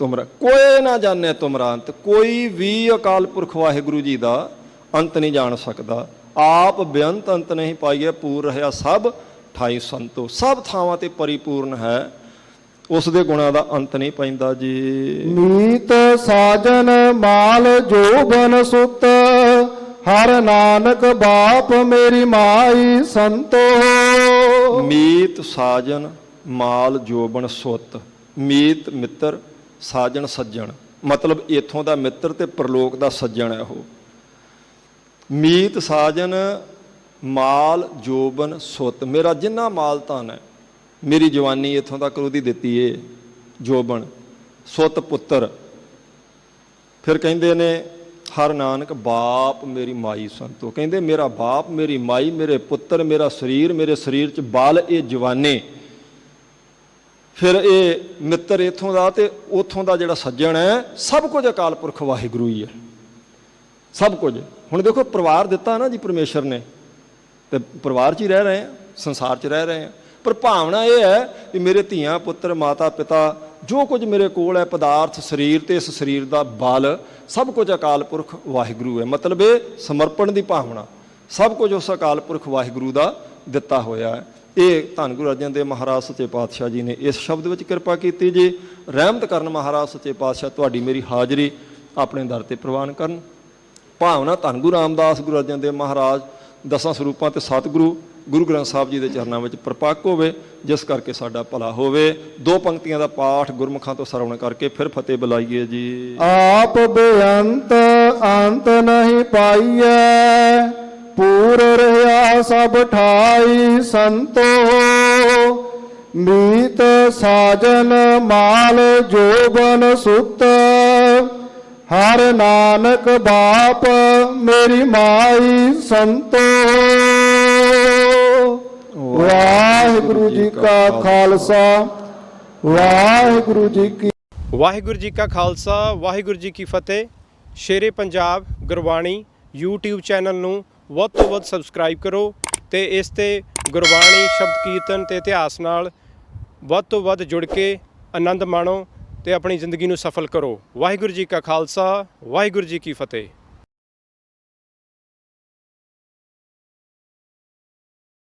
ਤੁਮਰਾ, ਕੋਈ ਨਾ ਜਾਣੈ ਤੁਮਰਾ ਅੰਤ। ਕੋਈ ਵੀ ਅਕਾਲ ਪੁਰਖ ਵਾਹਿਗੁਰੂ ਜੀ ਦਾ ਅੰਤ ਨਹੀਂ ਜਾਣ ਸਕਦਾ। ਆਪ ਬੇਅੰਤ ਅੰਤ ਨਹੀਂ ਪਾਈਏ, ਪੂਰ ਰਹਿਆ ਸਭ ਠਾਈ ਸੰਤੋ। ਸਭ ਥਾਵਾਂ ਤੇ ਪਰਿਪੂਰਨ ਹੈ, ਉਸ ਦੇ ਗੁਣਾਂ ਦਾ ਅੰਤ ਨਹੀਂ ਪੈਂਦਾ ਜੀ। ਮੀਤ ਸਾਜਨ ਮਾਲ ਜੋਬਨ ਸੁਤ, ਹਰ ਨਾਨਕ ਬਾਪ ਮੇਰੀ ਮਾਈ ਸੰਤੋ। ਮੀਤ ਸਾਜਨ ਮਾਲ ਜੋਬਨ ਸੁਤ। ਮੀਤ ਮਿੱਤਰ, ਸਾਜਣ ਸੱਜਣ, ਮਤਲਬ ਇੱਥੋਂ ਦਾ ਮਿੱਤਰ ਤੇ ਪਰਲੋਕ ਦਾ ਸੱਜਣ ਹੈ ਉਹ। ਮੀਤ ਸਾਜਨ ਮਾਲ ਜੋਬਨ ਸੁਤ, ਮੇਰਾ ਜਿੰਨਾ ਮਾਲ ਧਨ ਹੈ, ਮੇਰੀ ਜਵਾਨੀ ਇੱਥੋਂ ਤੱਕ ਉਹਦੀ ਦਿੱਤੀ ਏ ਜੋਬਨ, ਸੁਤ ਪੁੱਤਰ। ਫਿਰ ਕਹਿੰਦੇ ਨੇ ਹਰ ਨਾਨਕ ਬਾਪ ਮੇਰੀ ਮਾਈ ਸੰਤੋ। ਕਹਿੰਦੇ ਮੇਰਾ ਬਾਪ, ਮੇਰੀ ਮਾਈ, ਮੇਰੇ ਪੁੱਤਰ, ਮੇਰਾ ਸਰੀਰ, ਮੇਰੇ ਸਰੀਰ 'ਚ ਬਾਲ, ਇਹ ਜਵਾਨੇ। ਫਿਰ ਇਹ ਮਿੱਤਰ ਇੱਥੋਂ ਦਾ ਤੇ ਉੱਥੋਂ ਦਾ ਜਿਹੜਾ ਸੱਜਣ ਹੈ, ਸਭ ਕੁਝ ਅਕਾਲ ਪੁਰਖ ਵਾਹਿਗੁਰੂ ਹੀ ਹੈ, ਸਭ ਕੁਝ। ਹੁਣ ਦੇਖੋ ਪਰਿਵਾਰ ਦਿੱਤਾ ਨਾ ਜੀ ਪਰਮੇਸ਼ਰ ਨੇ, ਤੇ ਪਰਿਵਾਰ 'ਚ ਹੀ ਰਹਿ ਰਹੇ ਹਾਂ, ਸੰਸਾਰ 'ਚ ਰਹਿ ਰਹੇ ਹਾਂ। ਪਰ ਭਾਵਨਾ ਇਹ ਹੈ ਕਿ ਮੇਰੇ ਧੀਆਂ ਪੁੱਤਰ ਮਾਤਾ ਪਿਤਾ ਜੋ ਕੁਝ ਮੇਰੇ ਕੋਲ ਹੈ, ਪਦਾਰਥ ਸਰੀਰ ਤੇ ਇਸ ਸਰੀਰ ਦਾ ਬਲ, ਸਭ ਕੁਝ ਅਕਾਲ ਪੁਰਖ ਵਾਹਿਗੁਰੂ ਹੈ। ਮਤਲਬ ਇਹ ਸਮਰਪਣ ਦੀ ਭਾਵਨਾ, ਸਭ ਕੁਝ ਉਸ ਅਕਾਲ ਪੁਰਖ ਵਾਹਿਗੁਰੂ ਦਾ ਦਿੱਤਾ ਹੋਇਆ ਹੈ। ਇਹ ਧੰਨ ਗੁਰੂ ਅਰਜਨ ਦੇਵ ਮਹਾਰਾਜ ਸੱਚੇ ਪਾਤਸ਼ਾਹ ਜੀ ਨੇ ਇਸ ਸ਼ਬਦ ਵਿੱਚ ਕਿਰਪਾ ਕੀਤੀ ਜੀ। ਰਹਿਮਤ ਕਰਨ ਮਹਾਰਾਜ ਸੱਚੇ ਪਾਤਸ਼ਾਹ ਤੁਹਾਡੀ ਮੇਰੀ ਹਾਜ਼ਰੀ ਆਪਣੇ ਦਰ ਤੇ ਪ੍ਰਵਾਨ ਕਰਨ। ਭਾਵਨਾ ਧੰਨ ਗੁਰੂ ਰਾਮਦਾਸ ਗੁਰੂ ਅਰਜਨ ਦੇਵ ਮਹਾਰਾਜ ਦਸਾਂ ਸਰੂਪਾਂ ਤੇ ਸਤਿਗੁਰੂ ਗੁਰੂ ਗ੍ਰੰਥ ਸਾਹਿਬ ਜੀ ਦੇ ਚਰਨਾਂ ਵਿੱਚ ਪ੍ਰਪੱਕ ਹੋਵੇ, ਜਿਸ ਕਰਕੇ ਸਾਡਾ ਭਲਾ ਹੋਵੇ। ਦੋ ਪੰਕਤੀਆਂ ਦਾ ਪਾਠ ਗੁਰਮੁਖਾਂ ਤੋਂ ਸਰਵਣ ਕਰਕੇ ਫਿਰ ਫਤਿਹ ਬੁਲਾਈਏ ਜੀ। ਆਪ ਬੇਅੰਤ ਅੰਤ ਨਹੀਂ ਪਾਈਐ, ਪੂਰ ਰਹਿਆ ਸਭ ਠਾਈ ਸੰਤੋ। ਮੀਤ ਸਾਜਨ ਮਾਲ ਜੋਬਨ ਸੁਤ, ਹਰ ਨਾਨਕ ਬਾਪ ਮੇਰੀ ਮਾਈ ਸੰਤੋ। ਵਾਹਿਗੁਰੂ ਜੀ ਕਾ ਖਾਲਸਾ, ਵਾਹਿਗੁਰੂ ਜੀ ਕੀ ਵਾਹਿਗੁਰੂ ਜੀ ਕਾ ਖਾਲਸਾ ਵਾਹਿਗੁਰੂ ਜੀ ਕੀ ਫਤਿਹ। ਸ਼ੇਰੇ ਪੰਜਾਬ ਗੁਰਬਾਣੀ YouTube ਚੈਨਲ ਨੂੰ ਵੱਧ ਤੋਂ ਵੱਧ ਸਬਸਕ੍ਰਾਈਬ ਕਰੋ ਤੇ ਇਸ ਤੇ ਗੁਰਬਾਣੀ ਸ਼ਬਦ ਕੀਰਤਨ ਤੇ ਇਤਿਹਾਸ ਨਾਲ ਵੱਧ ਤੋਂ ਵੱਧ ਜੁੜ ਕੇ ਆਨੰਦ ਮਾਣੋ ਤੇ ਆਪਣੀ ਜ਼ਿੰਦਗੀ ਨੂੰ ਸਫਲ ਕਰੋ। ਵਾਹਿਗੁਰੂ ਜੀ ਕਾ ਖਾਲਸਾ ਵਾਹਿਗੁਰੂ ਜੀ ਕੀ ਫਤਿਹ।